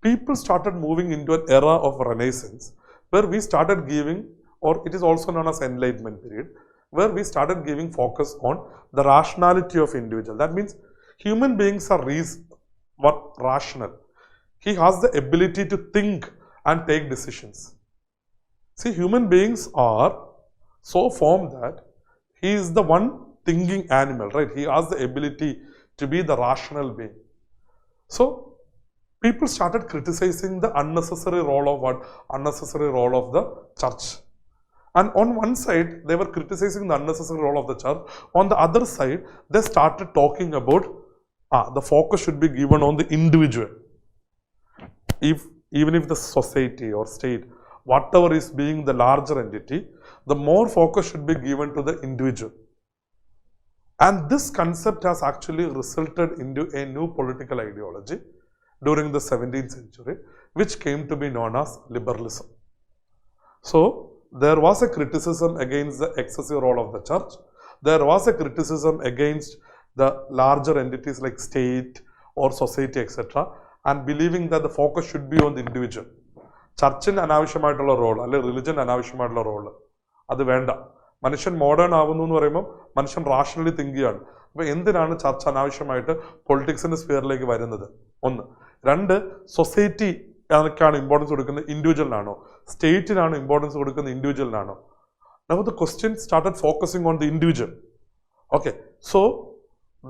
people started moving into an era of Renaissance where we started giving, or it is also known as Enlightenment period, where we started giving focus on the rationality of individual. That means human beings are rational. He has the ability to think and take decisions. See, human beings are so formed that he is the one thinking animal, right? He has the ability to be the rational being. So, people started criticizing the unnecessary role of the church. And on one side, they were criticizing the unnecessary role of the church. On the other side, they started talking about the focus should be given on the individual. Even if the society or state, whatever is being the larger entity, the more focus should be given to the individual. And this concept has actually resulted into a new political ideology during the 17th century, which came to be known as liberalism. So, there was a criticism against the excessive role of the church. There was a criticism against the larger entities like state or society, etc. and believing that the focus should be on the individual. ചർച്ചിന് അനാവശ്യമായിട്ടുള്ള role, അല്ലെങ്കിൽ religion അനാവശ്യമായിട്ടുള്ള role അത് വേണ്ട. മനുഷ്യൻ modern ആവുന്നു എന്ന് പറയുമ്പോൾ മനുഷ്യൻ റാഷണലി തിങ്ക് ചെയ്യാണ്. അപ്പോൾ എന്തിനാണ് ചർച്ച അനാവശ്യമായിട്ട് പൊളിറ്റിക്സിന്റെ സ്ഫിയറിലേക്ക് വരുന്നത്? ഒന്ന്. രണ്ട്, സൊസൈറ്റി ാണ് ഇമ്പോർട്ടൻസ് കൊടുക്കുന്നത്, ഇൻഡിവിജ്വലിനാണോ? സ്റ്റേറ്റിനാണ് ഇമ്പോർട്ടൻസ് കൊടുക്കുന്നത്, ഇൻഡിവിജ്വലിനാണോ? Now the question started focusing on the individual. Okay, so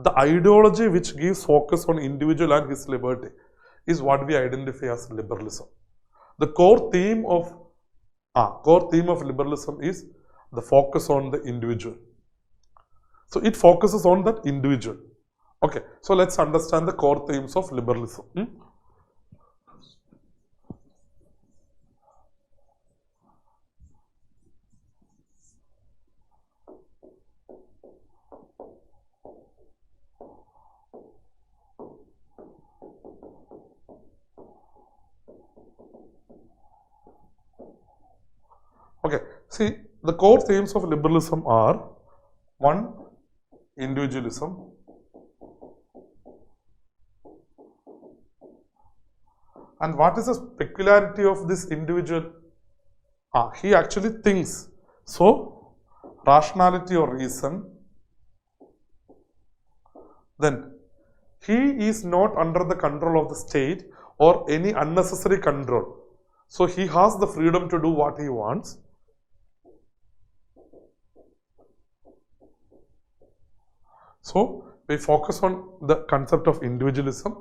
the ideology which gives focus on individual and his liberty is what we identify as liberalism. The core theme of liberalism is the focus on the individual. So it focuses on that individual. Okay, so let's understand the core themes of liberalism. Okay, see, the core themes of liberalism are: one, individualism; and what is the peculiarity of this individual? He actually thinks. So, rationality or reason. Then, he is not under the control of the state or any unnecessary control. So, he has the freedom to do what he wants. So, we focus on the concept of individualism.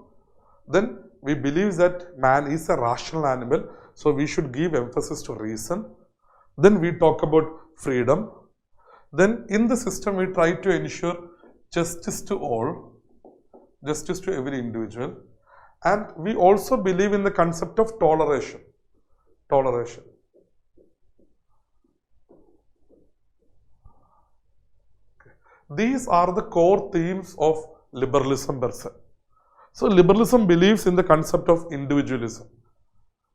Then, we believe that man is a rational animal, so we should give emphasis to reason. Then, we talk about freedom. Then, in the system, we try to ensure justice to all. justice to every individual. And we also believe in the concept of toleration. Toleration. These are the core themes of liberalism per se. So liberalism believes in the concept of individualism.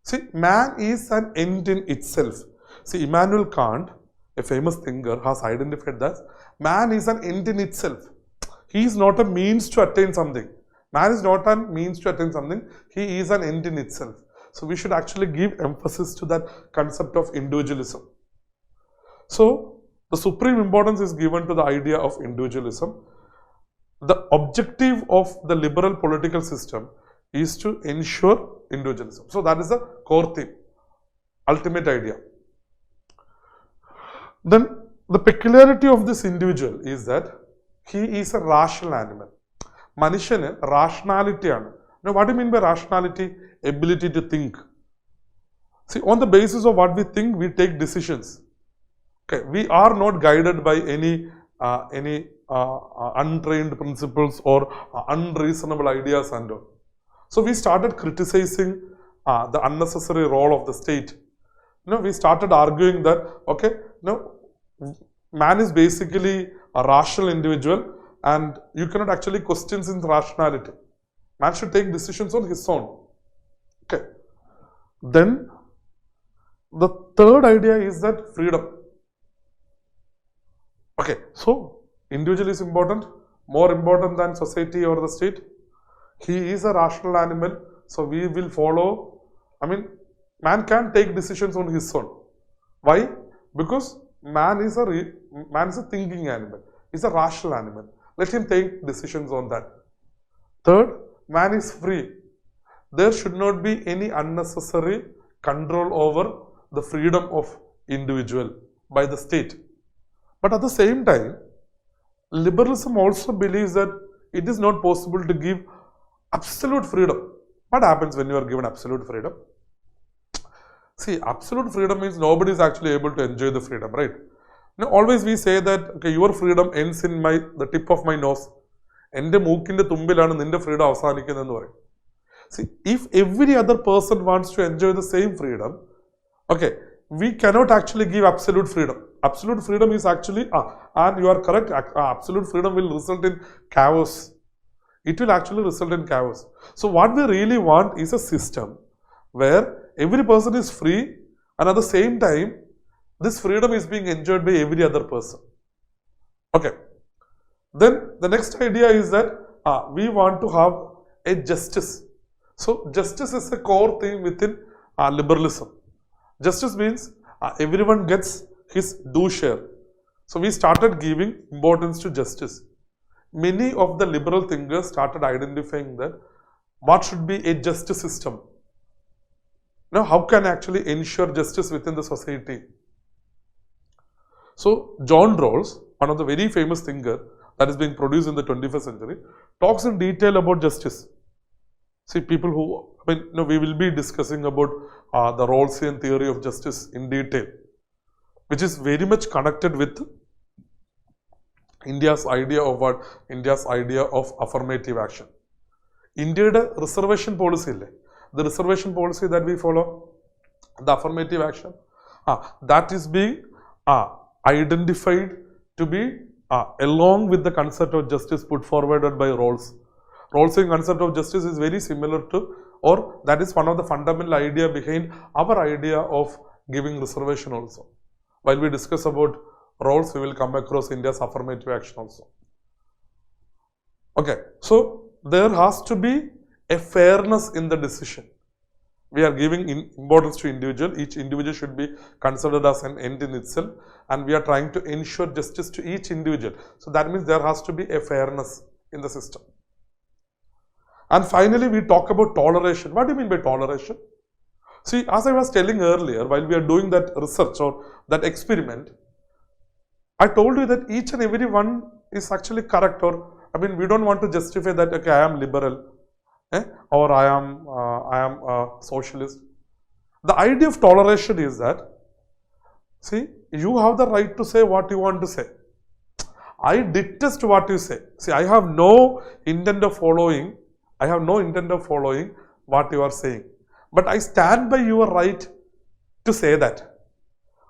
See, man is an end in itself. See, Immanuel Kant, a famous thinker, has identified that man is an end in itself. He is not a means to attain something. Man is not a means to attain something. He is an end in itself. So we should actually give emphasis to that concept of individualism. So the supreme importance is given to the idea of individualism. The objective of the liberal political system is to ensure individualism. So that is the core theme, ultimate idea. Then the peculiarity of this individual is that he is a rational animal. Manishane rationality aanu. Now what do you mean by rationality? Ability to think. See, on the basis of what we think, we take decisions. Okay, we are not guided by any untrained principles or unreasonable ideas and all. So we started criticizing the unnecessary role of the state. We started arguing that, okay, man is basically a rational individual and you cannot actually question his rationality. Man should take decisions on his own. Okay. Then the third idea is that freedom. Okay, so individual is important, more important than society or the state. He is a rational animal, so we will follow. Man can take decisions on his own. Why? Because man is a thinking animal. He's a rational animal. Let him take decisions on that. Third, man is free. There should not be any unnecessary control over the freedom of individual by the state. But at the same time, liberalism also believes that it is not possible to give absolute freedom. What happens when you are given absolute freedom? See, absolute freedom means nobody is actually able to enjoy the freedom, right? Always we say that, okay, your freedom ends in the tip of my nose. Ende mookinte thumbilanu ninte freedom avasanikkunu parayum. See, if every other person wants to enjoy the same freedom, okay, we cannot actually give absolute freedom. Absolute freedom is actually, and you are correct, absolute freedom will result in chaos. It will actually result in chaos. So what we really want is a system where every person is free and at the same time, this freedom is being enjoyed by every other person. Okay. Then the next idea is that we want to have a justice. So justice is a core thing within liberalism. Justice means everyone gets his due share. So we started giving importance to justice. Many of the liberal thinkers started identifying that what should be a justice system. Now, how can actually ensure justice within the society? So John Rawls, one of the very famous thinkers that is being produced in the 21st century, talks in detail about justice. See, people who, we will be discussing about the Rawlsian theory of justice in detail, which is very much connected with India's idea of what? India's idea of affirmative action. India's reservation policy, the reservation policy that we follow, the affirmative action, that is being identified to be along with the concept of justice put forwarded by Rawls. Rawlsian concept of justice is very similar to, or that is one of the fundamental idea behind our idea of giving reservation also. While we discuss about Rawls, we will come across India's affirmative action also. Okay, so there has to be a fairness in the decision. We are giving importance to individual. Each individual should be considered as an end in itself, and we are trying to ensure justice to each individual. So that means there has to be a fairness in the system. And finally, we talk about toleration. What do you mean by toleration? See, as I was telling earlier, while we are doing that research or that experiment, I told you that each and every one is actually correct, or we don't want to justify that, okay, I am liberal, or I am a socialist. The idea of toleration is that, see, you have the right to say what you want to say. I detest what you say. See, I have no intent of following what you are saying. But I stand by your right to say that.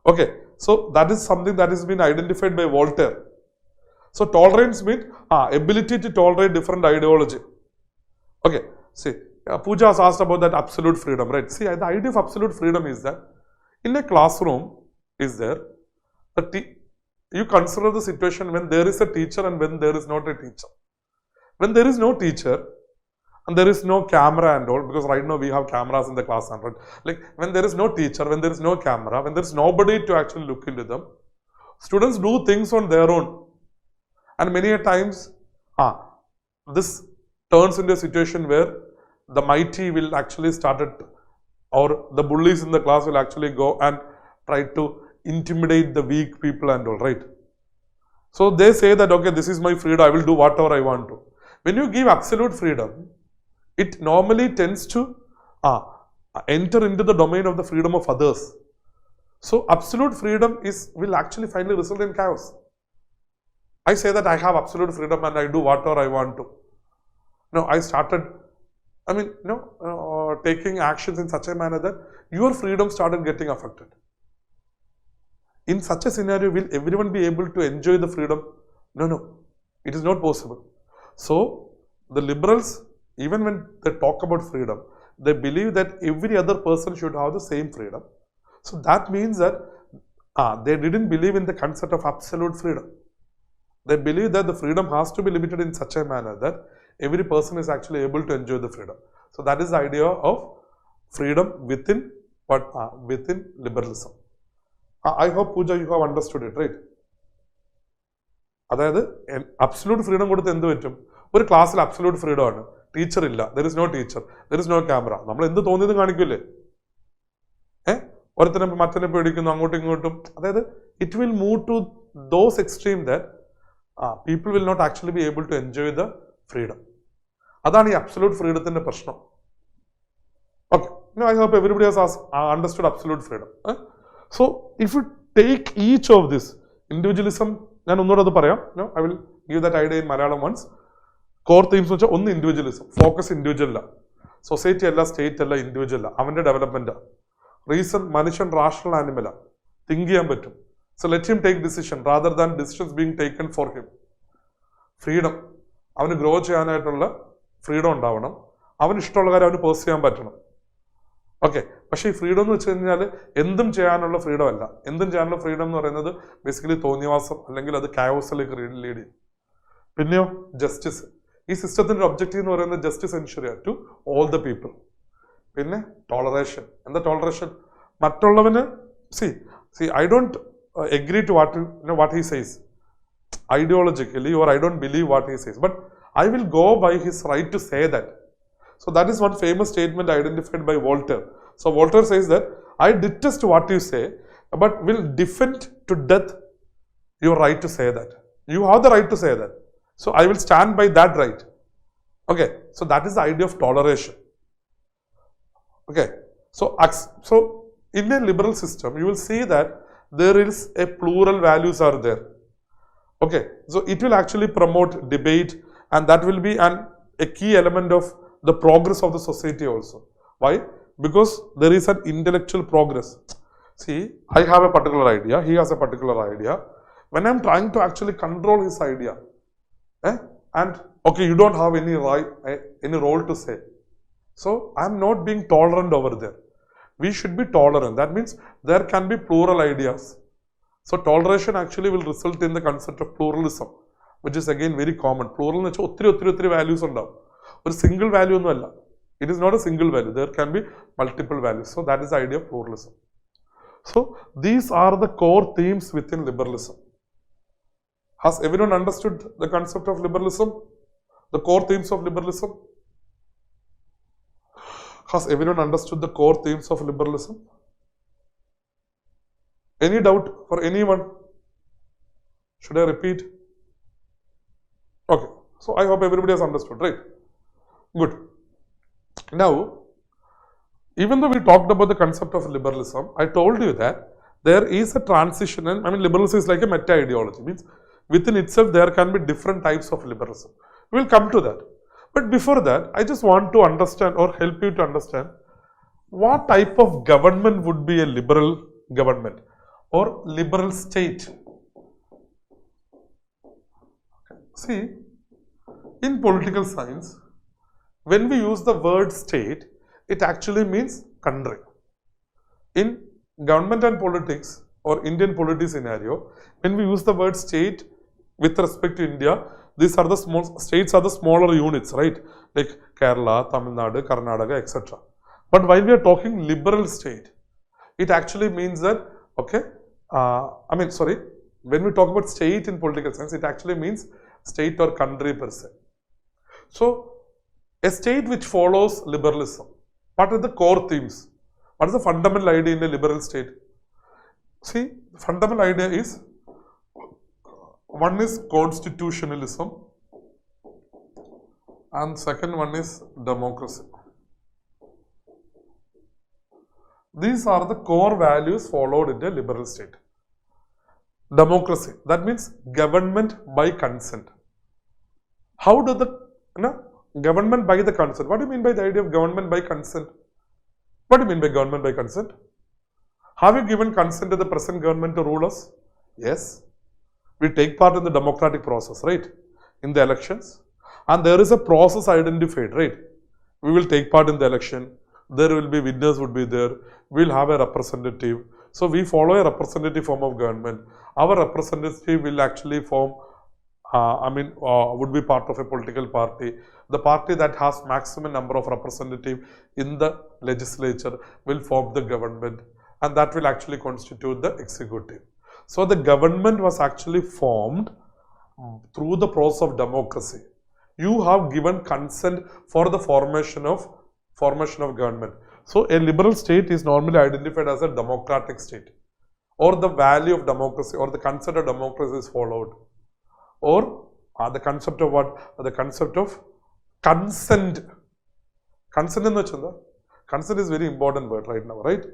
Okay, so that is something that has been identified by Voltaire. So tolerance means ability to tolerate different ideology. Okay, see, Pooja has asked about that absolute freedom, right? See, the idea of absolute freedom is that in a classroom, you consider the situation when there is a teacher and when there is not a teacher. When there is no teacher and there is no camera and all, because right now we have cameras in the class, right? Like when there is no teacher, when there is no camera, when there is nobody to actually look into them, students do things on their own. And many a times, this turns into a situation where the mighty will actually start it, or the bullies in the class will actually go and try to intimidate the weak people and all, right? So they say that, okay, this is my freedom, I will do whatever I want to. When you give absolute freedom, it normally tends to enter into the domain of the freedom of others. So absolute freedom will actually finally result in chaos. I say that I have absolute freedom and I do whatever I want to. No, I started, taking actions in such a manner that your freedom started getting affected. In such a scenario, will everyone be able to enjoy the freedom? No, it is not possible. So, the liberals, even when they talk about freedom, they believe that every other person should have the same freedom. So, that means that they didn't believe in the concept of absolute freedom. They believe that the freedom has to be limited in such a manner that every person is actually able to enjoy the freedom. So, that is the idea of freedom within liberalism. I hope, Pooja, you have understood it, right? അതായത് absolute freedom കൊടുത്ത് എന്ത് പറ്റും? ഒരു ക്ലാസ്സിൽ absolute freedom ആണ്, teacher ഇല്ല, there is no teacher, there is no camera, നമ്മൾ എന്ത് തോന്നിയത് കാണിക്കില്ലേ? ഒരുത്തനെ മറ്റനെ പേടിക്കുന്നു, അങ്ങോട്ടും ഇങ്ങോട്ടും. അതായത് it will move to those extreme that people will not actually be able to enjoy the freedom. അതാണ് ഈ അബ്സല്യൂട്ട് ഫ്രീഡത്തിന്റെ പ്രശ്നം. Okay, I hope everybody has understood absolute freedom. So if you take each of this individualism, ഞാൻ ഒന്നുകൂടെ അത് പറയാം, I will give that idea in Malayalam once. Core themes വെച്ചാൽ ഒന്ന് ഇൻഡിവിജ്വലിസം, ഫോക്കസ് ഇൻഡിവിജ്വൽ, സൊസൈറ്റി അല്ല, സ്റ്റേറ്റ് അല്ല, ഇൻഡിവിജ്വൽ, അവന്റെ development. Reason, മനുഷ്യൻ റാഷണൽ ആനിമല, തിങ്ക് ചെയ്യാൻ പറ്റും. So let him take decision rather than decisions being taken for him. Freedom, അവന് grow ചെയ്യാനായിട്ടുള്ള ഫ്രീഡം ഉണ്ടാവണം, അവന് ഇഷ്ടമുള്ള കാര്യം അവന് പേഴ്സ് ചെയ്യാൻ പറ്റണം. ഓക്കെ, പക്ഷേ ഈ ഫ്രീഡം എന്ന് വെച്ച് കഴിഞ്ഞാൽ എന്തും ചെയ്യാനുള്ള ഫ്രീഡം അല്ല. എന്തും ചെയ്യാനുള്ള ഫ്രീഡം എന്ന് പറയുന്നത് ബേസിക്കലി തോന്നിവാസം, അല്ലെങ്കിൽ അത് കായോസിലേക്ക് ലീഡ് ചെയ്യും. പിന്നെയോ ജസ്റ്റിസ്. ഈ സിസ്റ്റത്തിന്റെ ഒബ്ജക്റ്റീവ് എന്ന് പറയുന്നത് justice ensure to all the people. പിന്നെ ടോളറേഷൻ. എന്താ ടോളറേഷൻ? മറ്റുള്ളവന് I don't agree to what he says ideologically, or I don't believe what he says, but I will go by his right to say that. So that is one famous statement identified by Voltaire. So Voltaire says that I detest what you say, but will defend to death your right to say that. You have the right to say that. So I will stand by that right. Okay, so that is the idea of toleration. Okay, so in a liberal system, you will see that there is a plural values are there. Okay, so it will actually promote debate, and that will be a key element of the progress of the society also. Why? Because there is an intellectual progress. See, I have a particular idea, he has a particular idea. When I am trying to actually control his idea, and okay, you don't have any role to say. So I am not being tolerant over there. We should be tolerant. That means there can be plural ideas. So toleration actually will result in the concept of pluralism, which is again very common. Plural എന്ന് വെച്ചാൽ ഒത്തിരി values ഉണ്ടാവും. ഒരു single value ഒന്നും അല്ല. It is not a single value. There can be multiple values. So that is the idea of pluralism. So these are the core themes within liberalism. Has everyone understood the concept of liberalism? The core themes of liberalism? Has everyone understood the core themes of liberalism? Any doubt for anyone? Should I repeat? Okay, so I hope everybody has understood, right? Good. Now, even though we talked about the concept of liberalism, I told you that there is a transition, and liberalism is like a meta-ideology. Means within itself there can be different types of liberalism. We will come to that. But before that, I just want to understand or help you to understand what type of government would be a liberal government or liberal state. See, in political science, when we use the word state, it actually means country. In government and politics or Indian polity scenario, when we use the word state with respect to India, these are the small states are the smaller units, right? Like Kerala, Tamil Nadu, Karnataka, etc. But while we are talking liberal state, it actually means that, okay, when we talk about state in political science, it actually means state or country per se. So, a state which follows liberalism, what are the core themes? What is the fundamental idea in a liberal state? See, the fundamental idea is, one is constitutionalism and second one is democracy. These are the core values followed in a liberal state. Democracy, that means government by consent. How does the government by the consent? What do you mean by the idea of government by consent? What do you mean by government by consent? Have you given consent to the present government to rule us? Yes. We take part in the democratic process, right? In the elections. And there is a process identified, right? We will take part in the election. There will be winners would be there. We will have a representative. So we follow a representative form of government. Our representative will actually form, would be part of a political party. The party that has maximum number of representatives in the legislature will form the government, and that will actually constitute the executive. So the government was actually formed through the process of democracy. You have given consent for the formation of government. So a liberal state is normally identified as a democratic state, or the value of democracy or the concept of democracy is followed, or the concept of what? The concept of consent. Consent in the consent is very important word right now, right?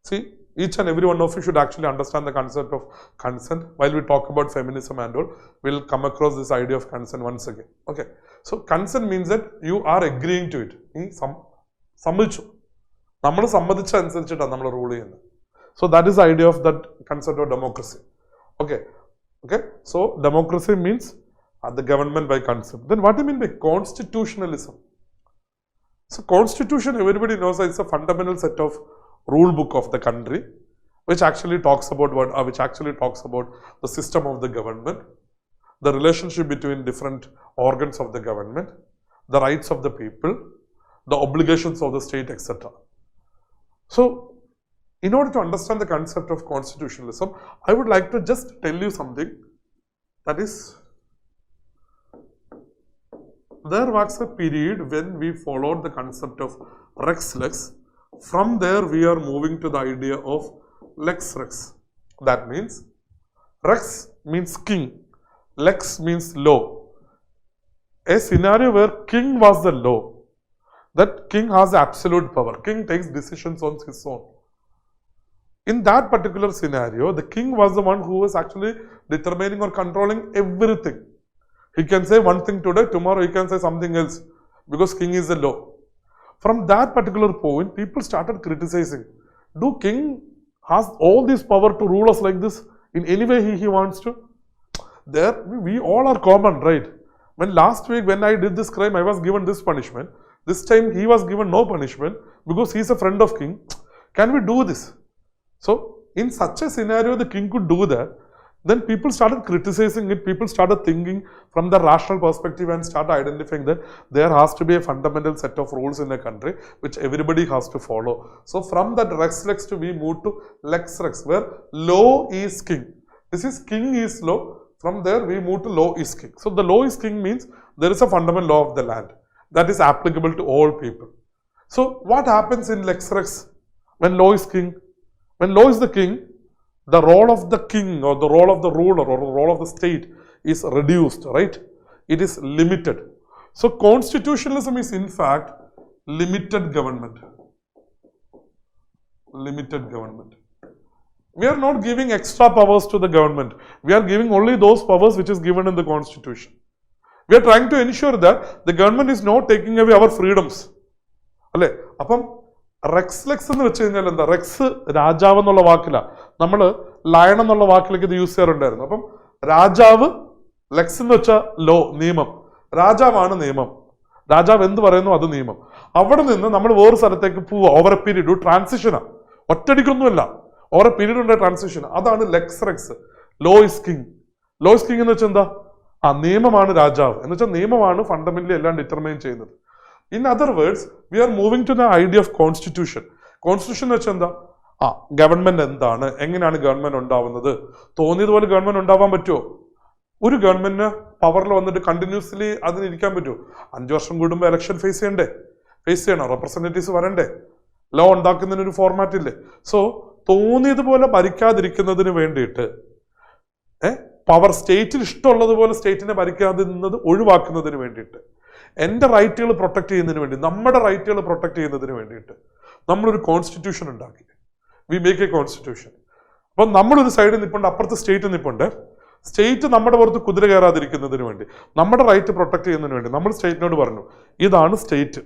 See, each and every one of you should actually understand the concept of consent. While we talk about feminism and all, we'll come across this idea of consent once again. Okay. So, consent means that you are agreeing to it. So, that is the idea of that concept of democracy. Okay. Okay. So, democracy means the government by consent. Then what do you mean by constitutionalism? So, constitution, everybody knows that it's a fundamental set of rule book of the country, which actually talks about the system of the government, the relationship between different organs of the government, the rights of the people, the obligations of the state, etc. So, in order to understand the concept of constitutionalism, I would like to just tell you something, that is, there was a period when we followed the concept of Rex Lex. From there, we are moving to the idea of Lex Rex. That means, Rex means king, Lex means law. A scenario where king was the law, that king has absolute power, king takes decisions on his own. In that particular scenario, the king was the one who was actually determining or controlling everything. He can say one thing today, tomorrow he can say something else, because king is the law. From that particular point, people started criticizing. Do king has all this power to rule us like this in any way he wants to? There, we all are common, right? When last week when I did this crime, I was given this punishment. This time he was given no punishment because he is a friend of king. Can we do this? So, in such a scenario, the king could do that. Then people started criticizing it, people started thinking from the rational perspective and started identifying that there has to be a fundamental set of rules in a country which everybody has to follow. So, from that Rex Lex to we move to Lex Rex, where law is king. This is king is law. From there we move to law is king. So, the law is king means there is a fundamental law of the land that is applicable to all people. So, what happens in Lex Rex when law is king? When law is the king, the role of the king or the role of the ruler or the role of the state is reduced, right? It is limited. So, constitutionalism is in fact limited government. Limited government. We are not giving extra powers to the government. We are giving only those powers which is given in the constitution. We are trying to ensure that the government is not taking away our freedoms. അല്ലേ? അപ്പം Rex എന്ന് വെച്ച് കഴിഞ്ഞാൽ എന്താ? Rex രാജാവ് എന്നുള്ള വാക്കില. നമ്മൾ lion എന്നുള്ള വാക്കിലേക്ക് ഇത് യൂസ് ചെയ്യാറുണ്ടായിരുന്നു. അപ്പം രാജാവ്, ലെക്സ് എന്ന് വെച്ചാൽ ലോ, നിയമം. രാജാവാണ് നിയമം. രാജാവ് എന്ത് പറയുന്നു അത് നിയമം. അവിടെ നിന്ന് നമ്മൾ വേറെ സ്ഥലത്തേക്ക് പോവുക. ഓവർ എ പീരീഡ് ട്രാൻസിഷനാണ്. ഒറ്റടിക്കൊന്നുമല്ല, ഓവർ എ പീരീഡ് ഉണ്ട് ട്രാൻസിഷൻ. അതാണ് lex rex. Law is king. Law is king എന്ന് വെച്ചാൽ എന്താ? നിയമമാണ് രാജാവ് എന്ന് വെച്ചാൽ നിയമമാണ് ഫണ്ടമെന്റലി എല്ലാം ഡിറ്റർമൈൻ ചെയ്യുന്നത്. In other words, we are moving to the idea of constitution. Constitution എന്ന് വെച്ചാൽ എന്താ? ഗവൺമെന്റ് എന്താണ്, എങ്ങനെയാണ് ഗവൺമെന്റ് ഉണ്ടാവുന്നത്? തോന്നിയതുപോലെ ഗവൺമെന്റ് ഉണ്ടാവാൻ പറ്റുമോ? ഒരു ഗവൺമെന്റിന് പവറിൽ വന്നിട്ട് കണ്ടിന്യൂസ്ലി അതിനിരിക്കാൻ പറ്റുമോ? 5 വർഷം കൂടുമ്പോൾ ഇലക്ഷൻ ഫേസ് ചെയ്യണോ? റെപ്രസെന്റേറ്റീവ്സ് വരണ്ടേ? ലോ ഉണ്ടാക്കുന്നതിന് ഒരു ഫോർമാറ്റ് ഇല്ലേ? സോ തോന്നിയതുപോലെ ഭരിക്കാതിരിക്കുന്നതിന് വേണ്ടിയിട്ട് പവർ സ്റ്റേറ്റിൽ ഇഷ്ടമുള്ളതുപോലെ സ്റ്റേറ്റിനെ ഭരിക്കാതിരുന്നത് ഒഴിവാക്കുന്നതിന് വേണ്ടിയിട്ട്, എൻ്റെ റൈറ്റുകൾ പ്രൊട്ടക്ട് ചെയ്യുന്നതിന് വേണ്ടി, നമ്മുടെ റൈറ്റുകൾ പ്രൊട്ടക്ട് ചെയ്യുന്നതിന് വേണ്ടിയിട്ട് നമ്മളൊരു കോൺസ്റ്റിറ്റ്യൂഷൻ ഉണ്ടാക്കി. We make A constitution. അപ്പം നമ്മളൊരു സൈഡിൽ നിൽപ്പുണ്ട്, അപ്പുറത്ത് സ്റ്റേറ്റ് നിൽപ്പുണ്ട്. സ്റ്റേറ്റ് നമ്മുടെ പുറത്ത് കുതിര കയറാതിരിക്കുന്നതിന് വേണ്ടി, നമ്മുടെ റൈറ്റ് പ്രൊട്ടക്ട് ചെയ്യുന്നതിന് വേണ്ടി നമ്മൾ സ്റ്റേറ്റിനോട് പറഞ്ഞു, ഇതാണ് സ്റ്റേറ്റ്,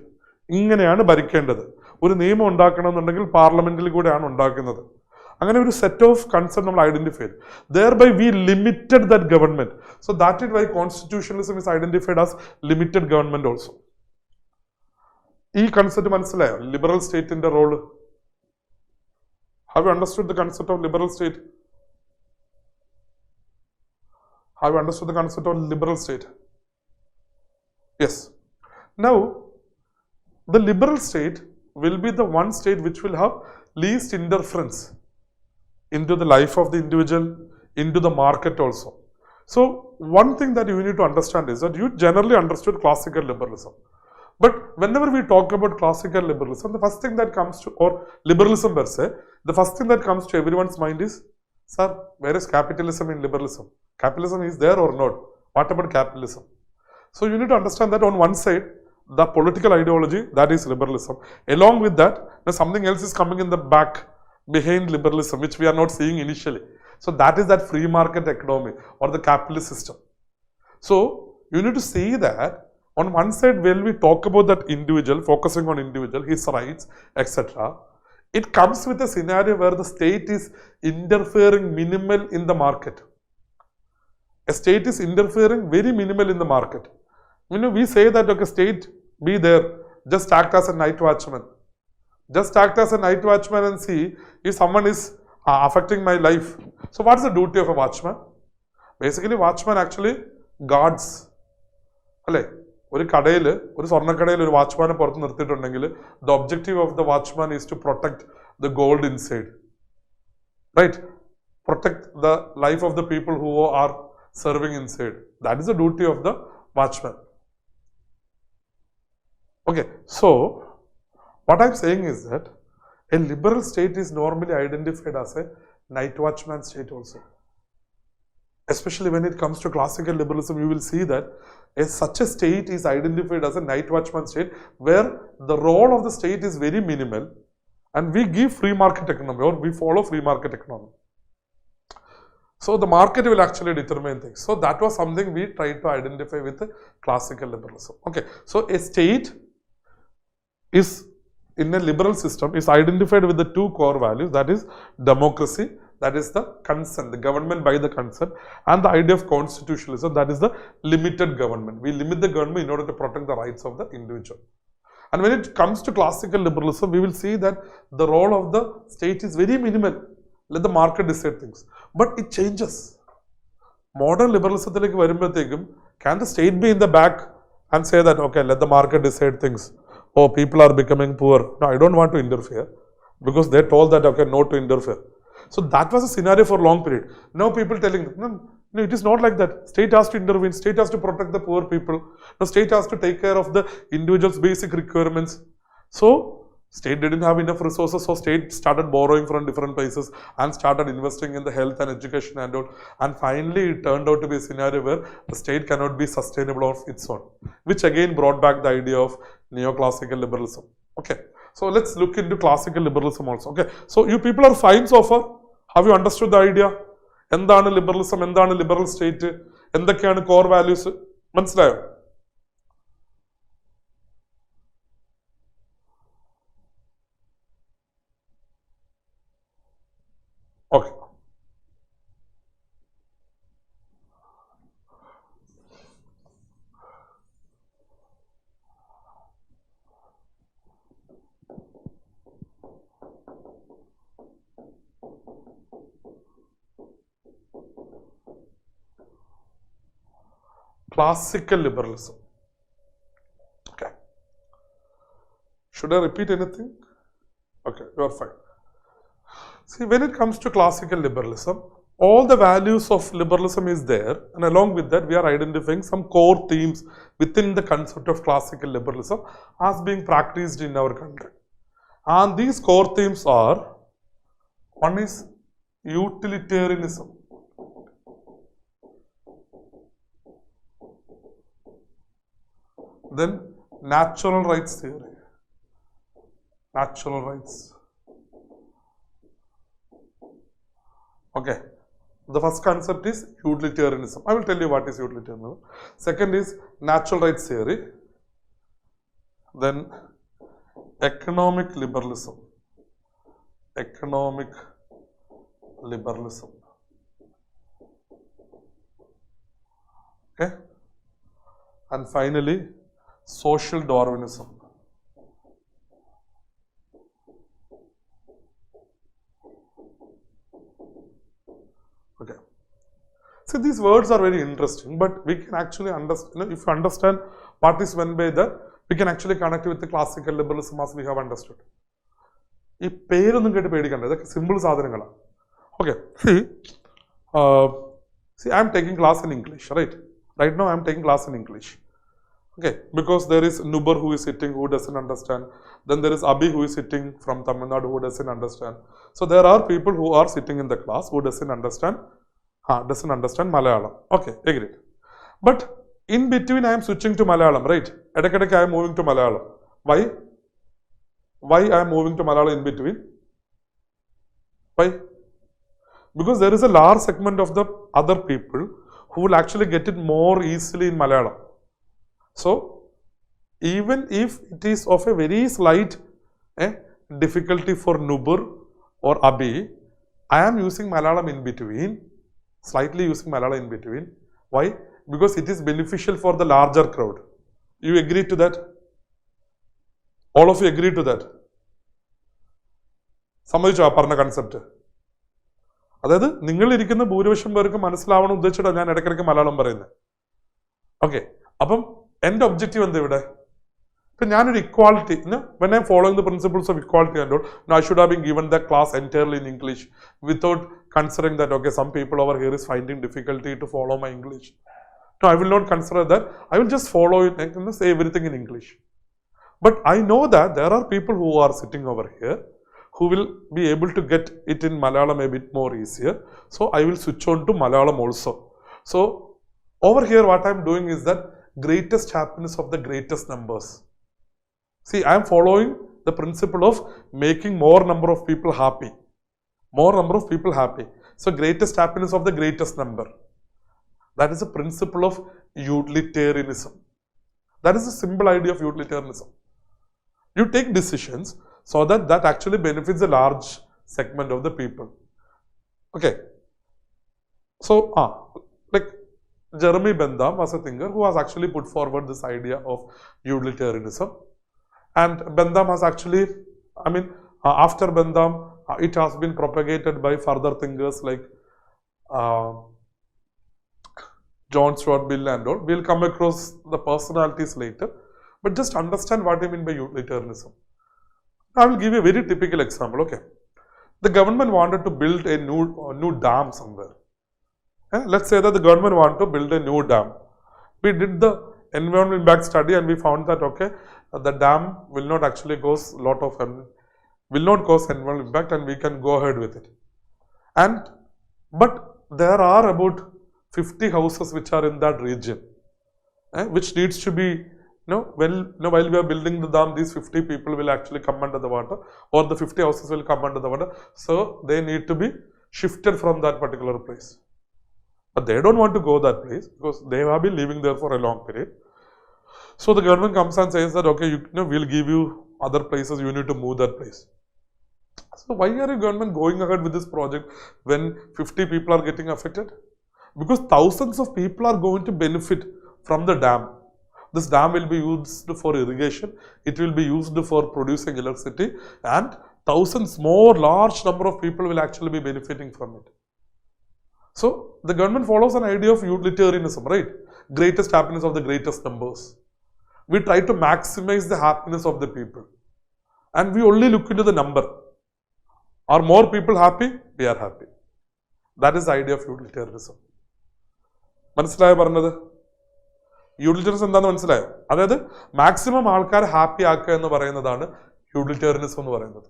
ഇങ്ങനെയാണ് ഭരിക്കേണ്ടത്. ഒരു നിയമം ഉണ്ടാക്കണമെന്നുണ്ടെങ്കിൽ പാർലമെന്റിൽ കൂടെയാണ് ഉണ്ടാക്കുന്നത്. അങ്ങനെ ഒരു സെറ്റ് ഓഫ് കൺസെപ്റ്റ് നമ്മൾ ഐഡന്റിഫൈ ചെയ്തു. Thereby we limited that government. So that is why constitutionalism is identified as limited government also. ഈ കൺസെപ്റ്റ് മനസ്സിലായോ? ലിബറൽ സ്റ്റേറ്റിന്റെ റോള്. Have you understood the concept of liberal state? Have you understood the concept of liberal state? Yes. Now, the liberal state will be the one state which will have least interference into the life of the individual, into the market also. So one thing that you need to understand is that you generally understood classical liberalism. But whenever we talk about classical liberalism, the first thing that comes to, or liberalism per se, the first thing that comes to everyone's mind is, sir, where is capitalism in liberalism? Capitalism is there or not? What about capitalism? So you need to understand that on one side, the political ideology, that is liberalism. Along with that, something else is coming in the back, behind liberalism, which we are not seeing initially. So that is that free market economy or the capitalist system. So you need to see that on one side, when we talk about that individual, focusing on individual, his rights, etc., it comes with a scenario where the state is interfering minimal in the market. A state is interfering very minimal in the market. You know, we say that, okay, state, be there, just act as a night watchman. Just act as a night watchman and see if someone is affecting my life. So what is the duty of a watchman? Basically, watchman actually guards. അല്ലേ? ഒരു കടയിൽ, ഒരു സ്വർണ്ണക്കടയിൽ ഒരു വാച്ച്മാനെ പുറത്ത് നിർത്തിയിട്ടുണ്ടെങ്കിൽ the objective of the watchman is to protect the gold inside. Right? Protect the life of the people who are serving inside. That is the duty of the watchman. Okay, so what I'm saying is that a liberal state is normally identified as a night watchman state also. Especially when it comes to classical liberalism, you will see that such a state is identified as a night watchman state where the role of the state is very minimal and we give free market economy, or we follow free market economy. So the market will actually determine things. So that was something we tried to identify with the classical liberalism. Okay, so a state is, in a liberal system, is identified with the two core values, that is democracy, that is the consent, the government by the consent, and the idea of constitutionalism, that is the limited government. We limit the government in order to protect the rights of the individual. And when it comes to classical liberalism, we will see that the role of the state is very minimal. Let the market decide things. But it changes. Modern liberalism, can the state be in the back and say that, okay, let the market decide things? Oh, people are becoming poor. No, I don't want to interfere, because they told that, okay, no to interfere. So that was a scenario for a long period. Now people telling, no, it is not like that. State has to intervene. State has to protect the poor people. No, state has to take care of the individual's basic requirements. So state didn't have enough resources, so state started borrowing from different places and started investing in the health and education and all. And finally, it turned out to be a scenario where the state cannot be sustainable of its own, which again brought back the idea of neoclassical liberalism. Okay, so let's look into classical liberalism also. Okay, so you people are fine so far. Have you understood the idea? എന്താണ് liberalism, എന്താണ് liberal state, എന്തൊക്കെയാണ് core values, മനസ്സിലായോ? Okay. Classical liberalism. Okay. Should I repeat anything? Okay, you are fine. See, when it comes to classical liberalism, all the values of liberalism is there, and along with that, we are identifying some core themes within the concept of classical liberalism as being practiced in our country. And these core themes are, one is utilitarianism. Then natural rights theory. Natural rights. Okay. The first concept is utilitarianism. I will tell you what is utilitarianism. Second is natural rights theory. Then economic liberalism. Economic liberalism. Okay. And finally, social Darwinism. Okay. See, these words are very interesting, but we can actually understand, if you understand what is meant by that, we can actually connect with the classical liberalism as we have understood. ഈ പേരൊന്നും കേട്ട് പേടിക്കണ്ട, ഇതൊക്കെ simple സാധനങ്ങളാണ്. Okay, see, I am taking class in English, right? Right now I am taking class in English. Okay, because there is Nubar who is sitting who doesn't understand. Then there is Abhi who is sitting from Tamil Nadu who doesn't understand. So there are people who are sitting in the class who doesn't understand Malayalam. Okay, agreed. But in between I am switching to Malayalam, right? Edakadak I am moving to Malayalam. Why? Why I am moving to Malayalam in between? Why? Because there is a large segment of the other people who will actually get it more easily in Malayalam. So, even if it is of a very slight difficulty for Nubur or Abhi, I am using Malayalam in between, slightly using Malayalam in between. Why? Because it is beneficial for the larger crowd. You agree to that? All of you agree to that? സമ്മതിച്ചോ പറഞ്ഞ concept? അതായത് നിങ്ങൾ ഇരിക്കുന്ന ഭൂരിപക്ഷം പേർക്ക് മനസ്സിലാവണം ഉദ്ദേശിച്ചിട്ടാണ് ഞാൻ ഇടയ്ക്കിടയ്ക്ക് മലയാളം പറയുന്നത്. ഓക്കെ, അപ്പം എൻ്റെ ഒബ്ജക്റ്റീവ് എന്താ ഇവിടെ? ഇപ്പം ഞാനൊരു equality, when I am following the principles of equality and all, I should have been given that class entirely in English without considering that, okay, some people over here is finding difficulty to follow my English. No, I will not consider that. I will just follow it and say everything in English. But I know that there are people who are sitting over here who will be able to get it in Malayalam a bit more easier. So I will switch on to Malayalam also. So over here what I am doing is that greatest happiness of the greatest numbers. See, I am following the principle of making more number of people happy. More number of people happy. So greatest happiness of the greatest number. That is the principle of utilitarianism. That is the simple idea of utilitarianism. You take decisions so that actually benefits a large segment of the people. Okay. So, like Jeremy Bentham was a thinker who has actually put forward this idea of utilitarianism. And Bentham has actually, I mean, after Bentham, it has been propagated by further thinkers like John Stuart Mill and all. We'll come across the personalities later. But just understand what I mean by utilitarianism. I will give you a very typical example, okay. The government wanted to build a new dam somewhere. Let's say that the government wanted to build a new dam. We did the environmental impact study and we found that, okay, the dam will not actually cause environmental impact and we can go ahead with it. But there are about 50 houses which are in that region, which needs to be, while we are building the dam, these 50 people will actually come under the water, or the 50 houses will come under the water. So they need to be shifted from that particular place. But they don't want to go that place because they have been living there for a long period. So the government comes and says that, okay, we'll give you other places, you need to move that place. So why are the government going ahead with this project when 50 people are getting affected? Because thousands of people are going to benefit from the dam. This dam will be used for irrigation, it will be used for producing electricity, and thousands more, large number of people will actually be benefiting from it. So the government follows an idea of utilitarianism, right? Greatest happiness of the greatest numbers. We try to maximize the happiness of the people. And we only look into the number. Are more people happy? We are happy. That is the idea of utilitarianism. മനസ്സിലായോ പറഞ്ഞത്? Utilitarianism എന്താണെന്ന് മനസ്സിലായോ? അതായത് maximum ആൾക്കാരെ happy ആക്കുക എന്ന് പറയുന്നതാണ് utilitarianism എന്ന് പറയുന്നത്.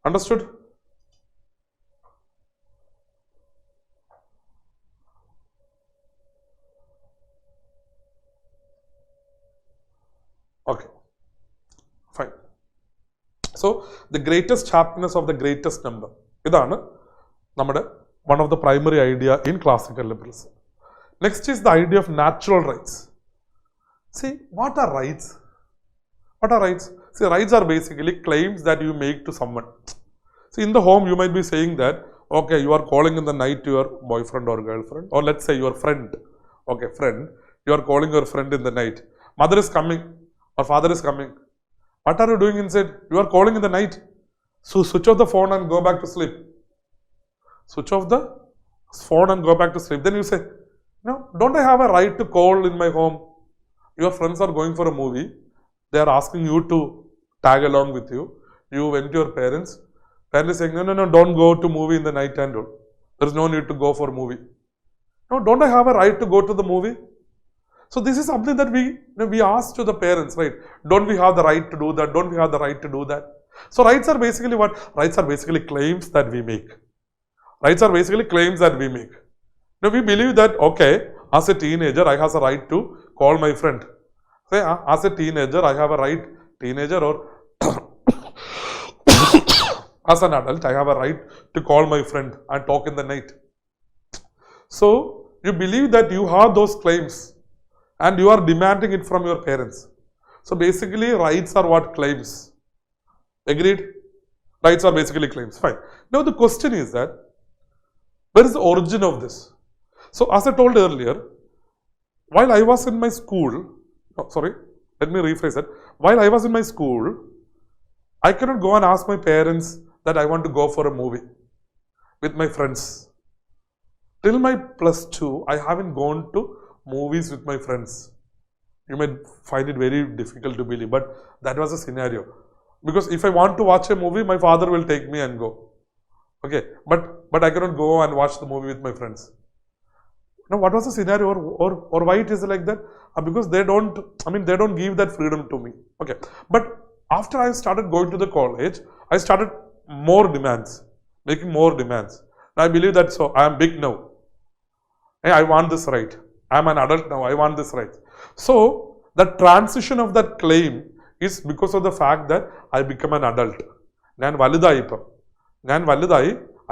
Understood? Okay, fine. So the greatest happiness of the greatest number. ഇതാണ് നമ്മുടെ one of the primary idea in classical liberalism. Next is the idea of natural rights. See, what are rights? What are rights? See, rights are basically claims that you make to someone. See, in the home you might be saying that, okay, you are calling in the night to your boyfriend or girlfriend, or let's say your friend. Okay, friend, you are calling your friend in the night. Mother is coming or father is coming. What are you doing inside? You are calling in the night. So switch off the phone and go back to sleep. Switch off the phone and go back to sleep. Then you say, no, don't I have a right to call in my home? Your friends are going for a movie. They are asking you to tag along with you. You went to your parents. Parents saying, no, don't go to movie in the night and all. There is no need to go for a movie. No, don't I have a right to go to the movie? So this is something that we ask to the parents, right? Don't we have the right to do that? Don't we have the right to do that? So rights are basically what? Rights are basically claims that we make. Rights are basically claims that we make. Now we believe that, okay, as a teenager, I have a right to call my friend. Say, as a teenager, I have a right, teenager or as an adult, I have a right to call my friend and talk in the night. So you believe that you have those claims and you are demanding it from your parents. So basically, rights are what? Claims. Agreed? Rights are basically claims. Fine. Now the question is that, where is the origin of this? So as I told earlier, while I was in my school, let me rephrase it. While I was in my school, I cannot go and ask my parents that I want to go for a movie with my friends. Till my +2, I haven't gone to movies with my friends. You might find it very difficult to believe, but that was a scenario. Because if I want to watch a movie, my father will take me and go. Okay, but I cannot go and watch the movie with my friends. Now, what was the scenario, or why it is like that? Because they don't give that freedom to me. Okay, but after I started going to the college, I started making more demands. I believe that, so I am big now. Hey, I want this right. I am an adult now. I want this right. So the transition of that claim is because of the fact that I become an adult.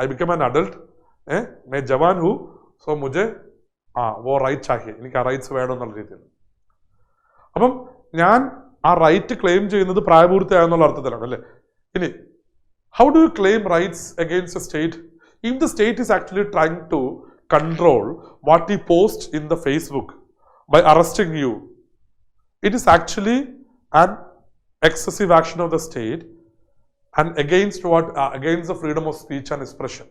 I become an adult. मैं जवान हूँ, so मुझे वो right चाहिए. എനിക്ക് rights വേണം എന്നുള്ള രീതിയിൽ. അപ്പം ഞാൻ ആ റൈറ്റ് ക്ലെയിം ചെയ്യുന്നത് പ്രായപൂർത്തിയായെന്നുള്ള അർത്ഥത്തിലാണ് അല്ലേ? ഇനി how do you claim rights against a state? If the state is actually trying to control what you post in the Facebook by arresting you, it is actually an excessive action of the state and against the freedom of speech and expression.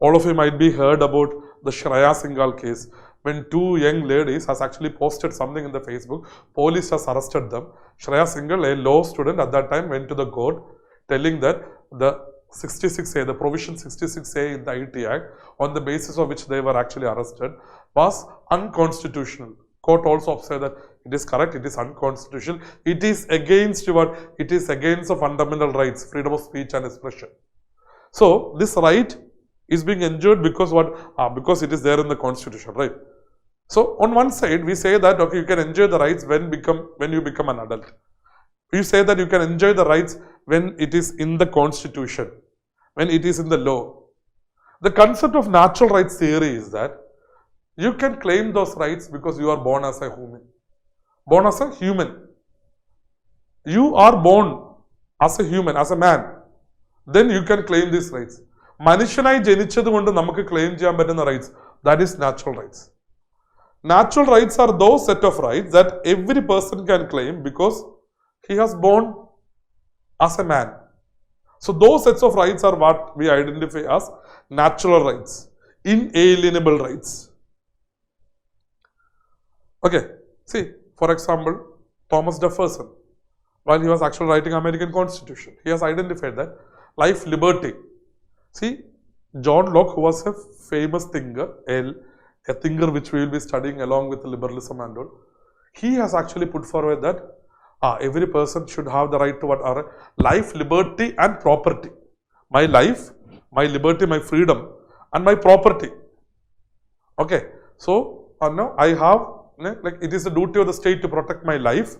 All of you might be heard about the Shreya Singhal case, when two young ladies has actually posted something in the Facebook. Police has arrested them. Shreya Singhal, a law student at that time, went to the court telling that the 66A, the provision 66A in the IT Act, on the basis of which they were actually arrested, was unconstitutional. Court also said that it is correct, it is unconstitutional. It is against what? It is against the fundamental rights, freedom of speech and expression. So this right is being enjoyed because what? Because it is there in the constitution, right? So on one side we say that, okay, you can enjoy the rights when you become an adult. You say that you can enjoy the rights when it is in the constitution. when it is in the law. The concept of natural rights theory is that you can claim those rights because you are born as a human. Born as a human. You are born as a human, as a man. Then you can claim these rights. മനുഷ്യനായി ജനിച്ചതുകൊണ്ട് നമുക്ക് claim ചെയ്യാൻ പറ്റുന്ന rights, that is natural rights. Natural rights are those set of rights that every person can claim because he has born as a man. So those sets of rights are what we identify as natural rights, inalienable rights. Okay, see, for example, Thomas Jefferson, while he was actually writing American Constitution, he has identified that life, liberty. See, John Locke, who was a famous thinker, a thinker which we will be studying along with liberalism and all, he has actually put forward that every person should have the right to what are life, liberty and property. My life, my liberty, my freedom and my property. Okay, so now I have, like, it is the duty of the state to protect my life,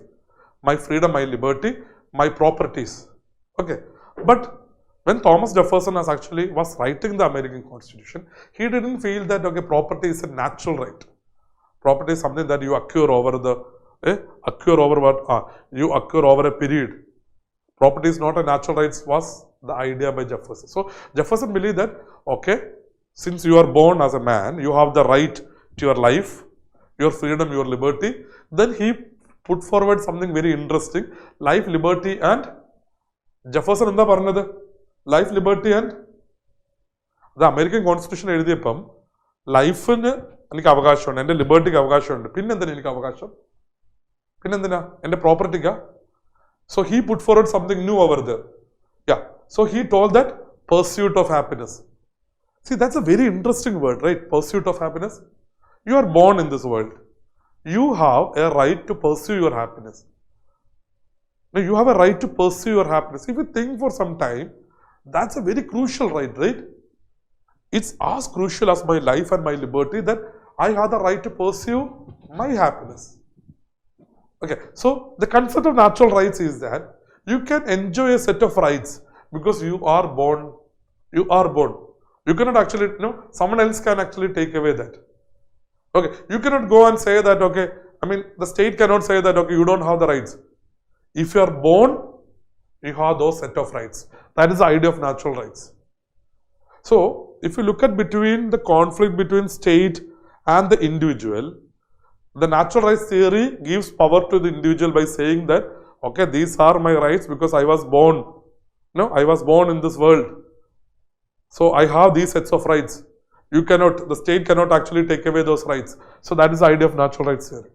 my freedom, my liberty, my properties. Okay, but when Thomas Jefferson was writing the American Constitution, he didn't feel that, okay, property is a natural right. Property is something that you acquire over the, you acquire over a period. Property is not a natural right, was the idea by Jefferson. So Jefferson believed that, okay, since you are born as a man, you have the right to your life, your freedom, your liberty. Then he put forward something very interesting, life, liberty and Jefferson എന്താ പറഞ്ഞത്? Life, liberty and the American Constitution എഴുതിയപ്പം ലൈഫിന് എനിക്ക് അവകാശമുണ്ട്, എൻ്റെ ലിബർട്ടിക്ക് അവകാശമുണ്ട്, പിന്നെന്തിനാ എനിക്ക് അവകാശം? പിന്നെന്തിനാ? എൻ്റെ പ്രോപ്പർട്ടിക്കാ? So he put forward something new over there. Yeah. So he told that pursuit of happiness. See, that's a very interesting word, right? Pursuit of happiness. You are born in this world. You have a right to pursue your happiness. Now, you have a right to pursue your happiness. If you think for some time, that's a very crucial right, right? It's as crucial as my life and my liberty that I have the right to pursue my happiness. Okay, so the concept of natural rights is that you can enjoy a set of rights because you are born. You are born. You cannot actually, someone else can actually take away that. Okay, you cannot go and say that, okay, the state cannot say that, okay, you don't have the rights. If you are born, you have those set of rights. That is the idea of natural rights. So, if you look at the conflict between state and the individual, the natural rights theory gives power to the individual by saying that, okay, these are my rights because I was born. I was born in this world. So, I have these sets of rights. The state cannot actually take away those rights. So, that is the idea of natural rights theory.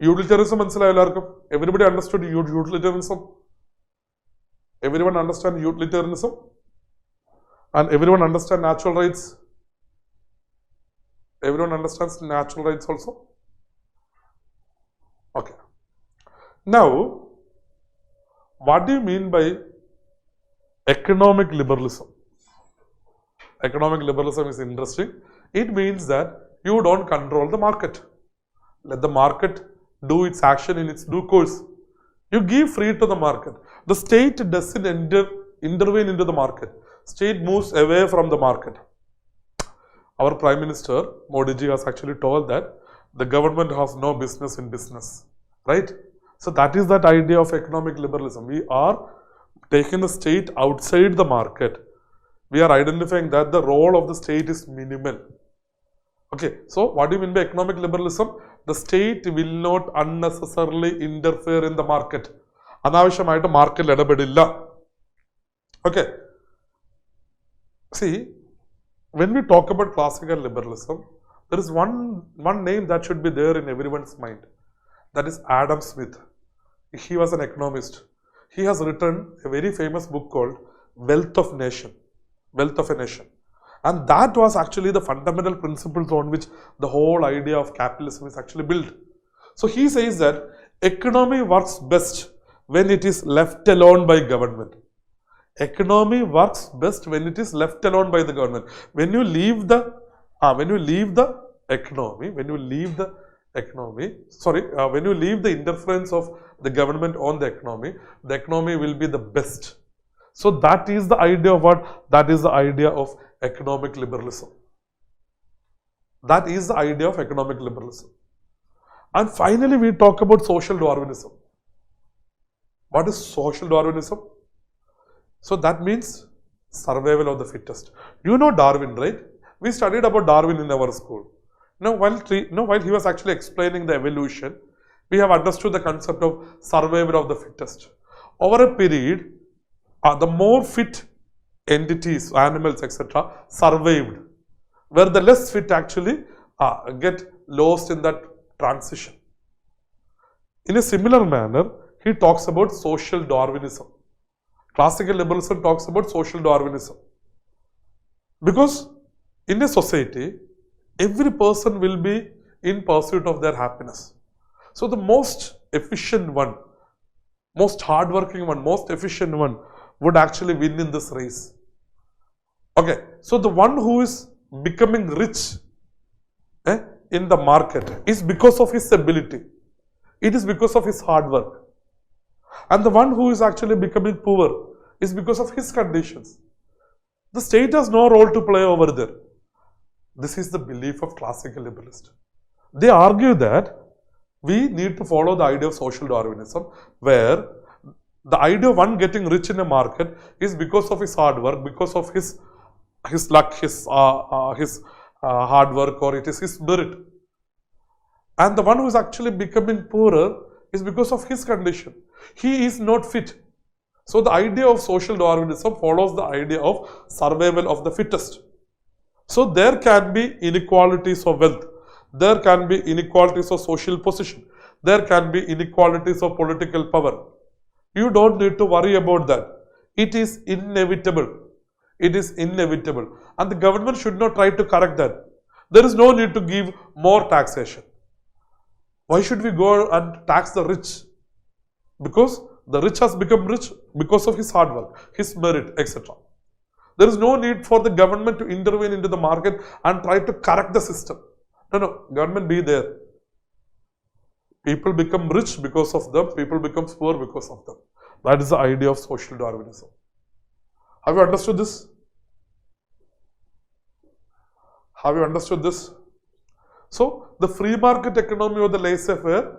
Utilitarianism മനസ്സിലായോ എല്ലാവർക്കും? Everybody understood utilitarianism? Everyone understand utilitarianism? And everyone understand natural rights? Everyone understands natural rights also? Okay. Now, what do you mean by economic liberalism? Economic liberalism is interesting. It means that you don't control the market. Let the market do its action in its due course. You give free to the market. The state doesn't intervene into the market. State moves away from the market. Our Prime Minister, Modi ji, has actually told that the government has no business in business. Right? So that is that idea of economic liberalism. We are taking the state outside the market. We are identifying that the role of the state is minimal. Okay, so what do you mean by economic liberalism? The state will not unnecessarily interfere in the market. അനാവശ്യമായിട്ട് മാർക്കറ്റിൽ ഇടപെടില്ല. Okay. See, when we talk about classical liberalism, there is one name that should be there in everyone's mind. That is Adam Smith. He was an economist. He has written a very famous book called Wealth of a Nation. And that was actually the fundamental principles on which the whole idea of capitalism is actually built. So he says that economy works best when it is left alone by government. Economy works best when it is left alone by the government. When you leave the economy, when you leave the economy, when you leave the interference of the government on the economy will be the best. So that is the idea of what? That is the idea of economic liberalism. That is the idea of economic liberalism. And finally, we talk about social Darwinism. What is social Darwinism? So that means survival of the fittest. You know Darwin, right? We studied about Darwin in our school. Now, while he was actually explaining the evolution, we have understood the concept of survival of the fittest. Over a period, the more fit entities, animals, etc., survived, where the less fit actually get lost in that transition. In a similar manner, he talks about social Darwinism. Classical liberalism talks about social Darwinism. Because in a society, every person will be in pursuit of their happiness. So the most efficient one, most hardworking one, most efficient one would actually win in this race. Okay, so the one who is becoming rich in the market is because of his ability. It is because of his hard work. And the one who is actually becoming poor is because of his conditions. The state has no role to play over there. This is the belief of classical liberalists. They argue that we need to follow the idea of social Darwinism, where the idea of one getting rich in a market is because of his hard work, because of his luck, his hard work, or it is his merit. And the one who is actually becoming poorer is because of his condition. He is not fit. So the idea of social Darwinism follows the idea of survival of the fittest. So there can be inequalities of wealth. There can be inequalities of social position. There can be inequalities of political power. You don't need to worry about that. It is inevitable. It is inevitable. And the government should not try to correct that. There is no need to give more taxation. Why should we go and tax the rich? Because the rich has become rich because of his hard work, his merit, etc. There is no need for the government to intervene into the market and try to correct the system. No, government be there. People become rich because of them, people become poor because of them. That is the idea of social Darwinism. Have you understood this? Have you understood this? So, the free market economy or the laissez-faire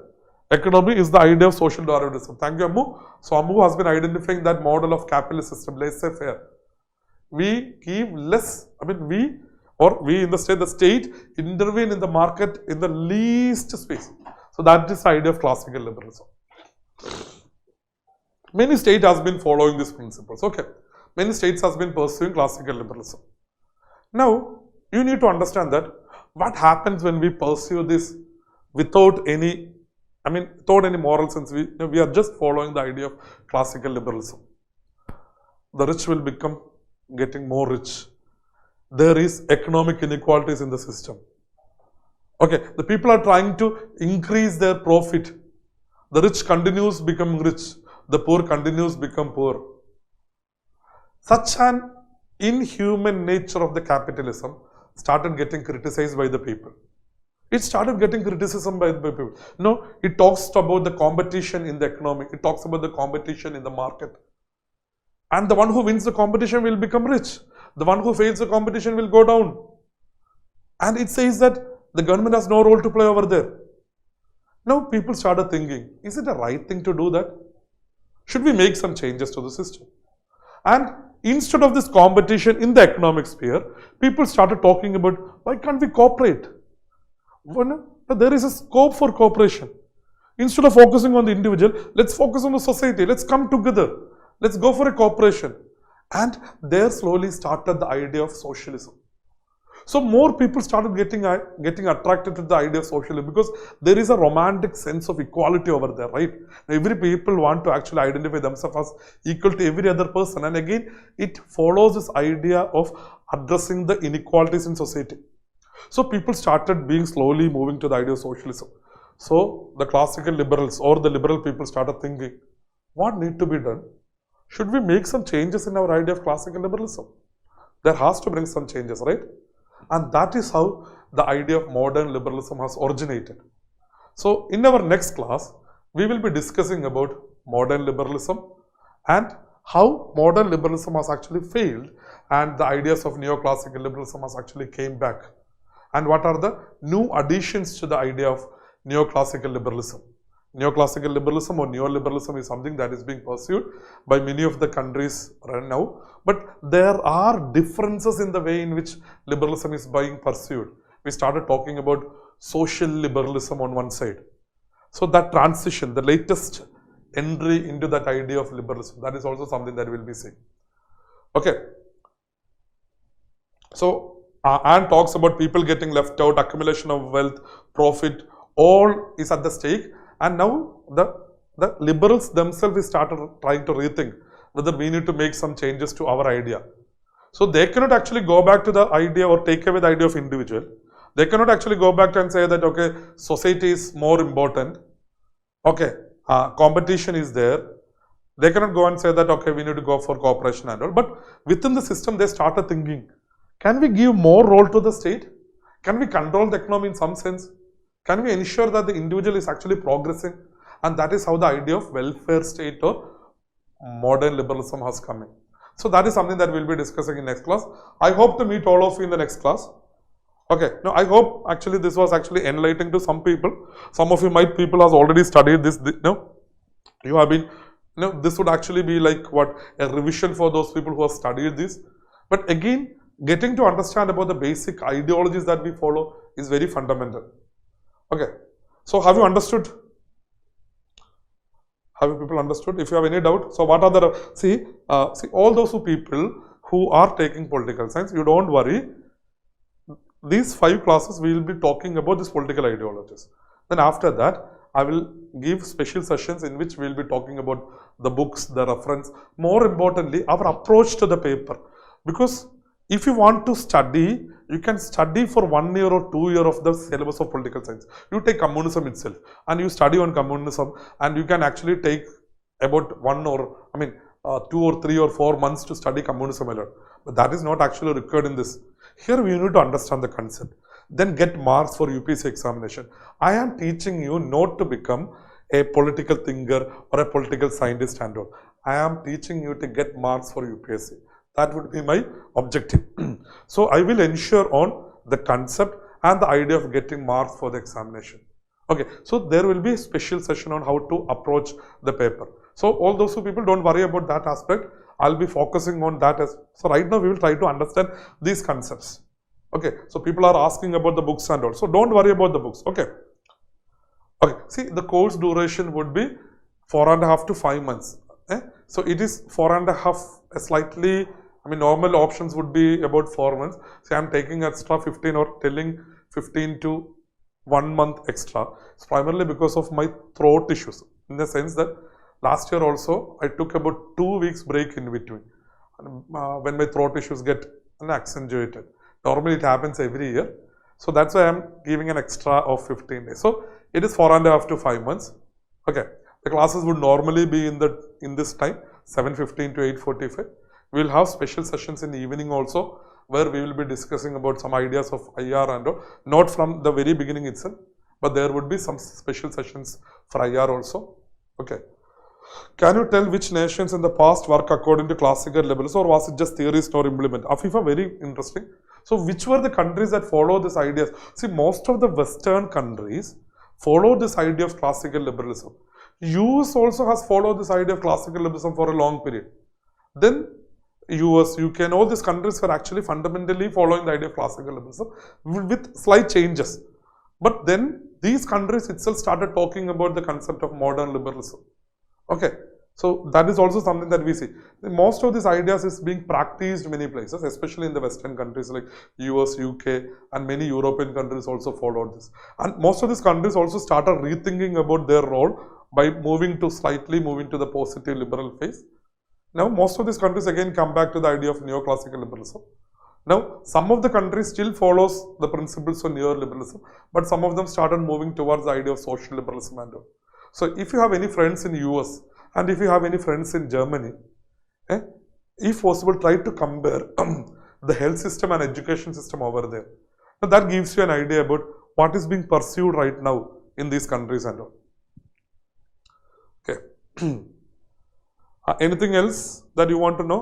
economy is the idea of social Darwinism. Thank you, Ammu. So, Ammu has been identifying that model of capitalist system, laissez-faire. We give less, we in the state intervene in the market in the least space. So, that is the idea of classical liberalism. Many states has been following these principles. Okay. Many states has been pursuing classical liberalism. Now, you need to understand that what happens when we pursue this without any moral sense. We are just following the idea of classical liberalism. The rich will become getting more rich. There is economic inequalities in the system. Okay, the people are trying to increase their profit. The rich continues becoming rich. The poor continues become poor. Such an inhuman nature of the capitalism started getting criticized by the people. It started getting criticism by the people. No, it talks about the competition in the economy. It talks about the competition in the market. And the one who wins the competition will become rich. The one who fails the competition will go down. And it says that the government has no role to play over there. Now people started thinking, is it the right thing to do that? Should we make some changes to the system? And instead of this competition in the economic sphere, people started talking about, why can't we cooperate? Well, there is a scope for cooperation. Instead of focusing on the individual, let's focus on the society. Let's come together. Let's go for a cooperation. And there slowly started the idea of socialism. So more people started getting attracted to the idea of socialism because there is a romantic sense of equality over there, right? Every people want to actually identify themselves as equal to every other person. And again, it follows this idea of addressing the inequalities in society. So people started slowly moving to the idea of socialism. So the classical liberals or the liberal people started thinking, what need to be done? Should we make some changes in our idea of classical liberalism? There has to bring some changes, right? And that is how the idea of modern liberalism has originated. So in our next class, we will be discussing about modern liberalism and how modern liberalism has actually failed and the ideas of neoclassical liberalism has actually came back, and what are the new additions to the idea of neoclassical liberalism. Neoclassical liberalism or neoliberalism is something that is being pursued by many of the countries right now, but there are differences in the way in which liberalism is being pursued. We started talking about social liberalism on one side. So that transition, the latest entry into that idea of liberalism, that is also something that we will be seeing. Okay. So Anne talks about people getting left out, accumulation of wealth, profit, all is at the stake. And now the liberals themselves started trying to rethink whether we need to make some changes to our idea. So they cannot actually go back to the idea or take away the idea of individual. They cannot actually go back and say that, okay, society is more important. Okay, competition is there. They cannot go and say that, okay, we need to go for cooperation and all. But within the system, they started thinking, can we give more role to the state? Can we control the economy in some sense? Can we ensure that the individual is actually progressing? And that is how the idea of welfare state or modern liberalism has come in. So that is something that we will be discussing in next class. I hope to meet all of you in the next class. Okay, now I hope actually this was actually enlightening to some people. Some of you people has already studied this, you have been, this would actually be like what, a revision for those people who have studied this. But again, getting to understand about the basic ideologies that we follow is very fundamental. Okay, so have you understood? Have you people understood? If you have any doubt, so what are the, see all those people who are taking political science, you don't worry. These 5 classes we will be talking about these political ideologies. Then after that, I will give special sessions in which we will be talking about the books, the reference, more importantly, our approach to the paper. Because if you want to study, you can study for 1 year or 2 years of the syllabus of political science. You take communism itself and you study on communism, and you can actually take about 2 or 3 or 4 months to study communism alone. But that is not actually required in this. Here we need to understand the concept, then get marks for UPSC examination. I am teaching you not to become a political thinker or a political scientist and all. I am teaching you to get marks for UPSC. That would be my objective. So I will ensure on the concept and the idea of getting marks for the examination. Okay, so there will be a special session on how to approach the paper. So all those people, don't worry about that aspect. I'll be focusing on that as, so right now we will try to understand these concepts. Okay, so people are asking about the books and all. So don't worry about the books. Okay. Okay, see the course duration would be 4.5 to 5 months. So it is 4.5, slightly, normal options would be about 4 months. So I'm taking extra 15 or telling 15 to 1 month extra. It's primarily because of my throat issues, in the sense that last year also I took about 2 weeks break in between when my throat issues get accentuated. Normally it happens every year. So that's why I'm giving an extra of 15 days. So it is 4.5 to 5 months. Okay. The classes would normally be in this time, 7:15 to 8:45. We will have special sessions in the evening also, where we will be discussing about some ideas of IR and all, not from the very beginning itself, but there would be some special sessions for IR also. Okay. Can you tell which nations in the past work according to classical liberalism, or was it just theories not implemented? Afifa, very interesting. So which were the countries that follow this ideas? See, most of the Western countries follow this idea of classical liberalism. US also has followed this idea of classical liberalism for a long period. Then US, UK and all these countries were actually fundamentally following the idea of classical liberalism with slight changes. But then these countries itself started talking about the concept of modern liberalism. Okay, so that is also something that we see. Most of these ideas is being practiced many places, especially in the Western countries like US, UK and many European countries also followed this. And most of these countries also started rethinking about their role by slightly moving to the positive liberal phase. Now most of these countries again come back to the idea of neoclassical liberalism. Now some of the countries still follows the principles of neoliberalism, but some of them started moving towards the idea of social liberalism and all. So if you have any friends in US and if you have any friends in Germany, if possible, try to compare the health system and education system over there. Now that gives you an idea about what is being pursued right now in these countries and all. Okay. Anything else that you want to know?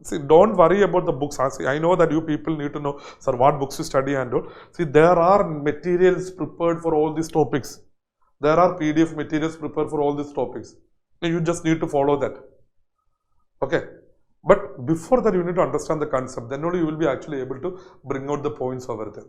See, don't worry about the books. See, I know that you people need to know, sir, what books to study and all. See, there are materials prepared for all these topics. There are PDF materials prepared for all these topics. You just need to follow that. Okay. But before that, you need to understand the concept. Then only you will be actually able to bring out the points over there.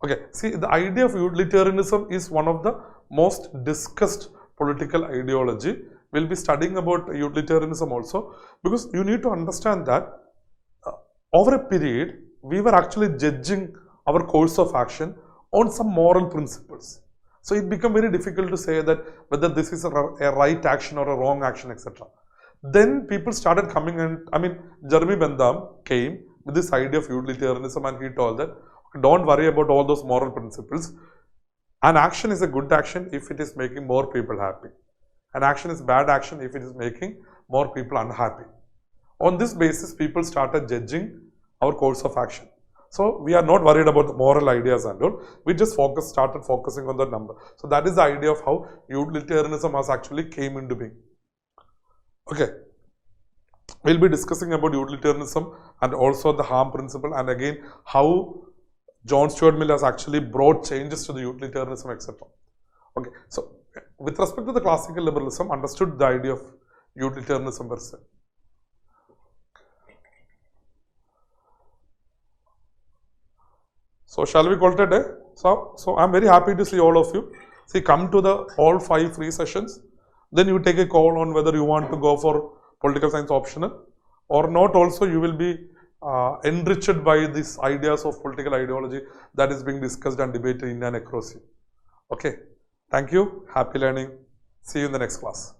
Okay, see, the idea of utilitarianism is one of the most discussed political ideology. We'll be studying about utilitarianism also, because you need to understand that over a period, we were actually judging our course of action on some moral principles. So it became very difficult to say that whether this is a right action or a wrong action, etc. Then people started coming, and Jeremy Bentham came with this idea of utilitarianism, and he told that don't worry about all those moral principles. An action is a good action if it is making more people happy. An action is bad action if it is making more people unhappy. On this basis, people started judging our course of action. So we are not worried about the moral ideas and all. We just started focusing on the number. So that is the idea of how utilitarianism has actually came into being. Okay. We'll be discussing about utilitarianism and also the harm principle, and again how John Stuart Mill has actually brought changes to the utilitarianism, etc. Okay, so with respect to the classical liberalism, understood the idea of utilitarianism per se. So shall we call it a day? So I'm very happy to see all of you. See, come to the all 5 free sessions. Then you take a call on whether you want to go for political science optional or not. Also, you will be enriched by these ideas of political ideology that is being discussed and debated in and across you. Okay. Thank you. Happy learning. See you in the next class.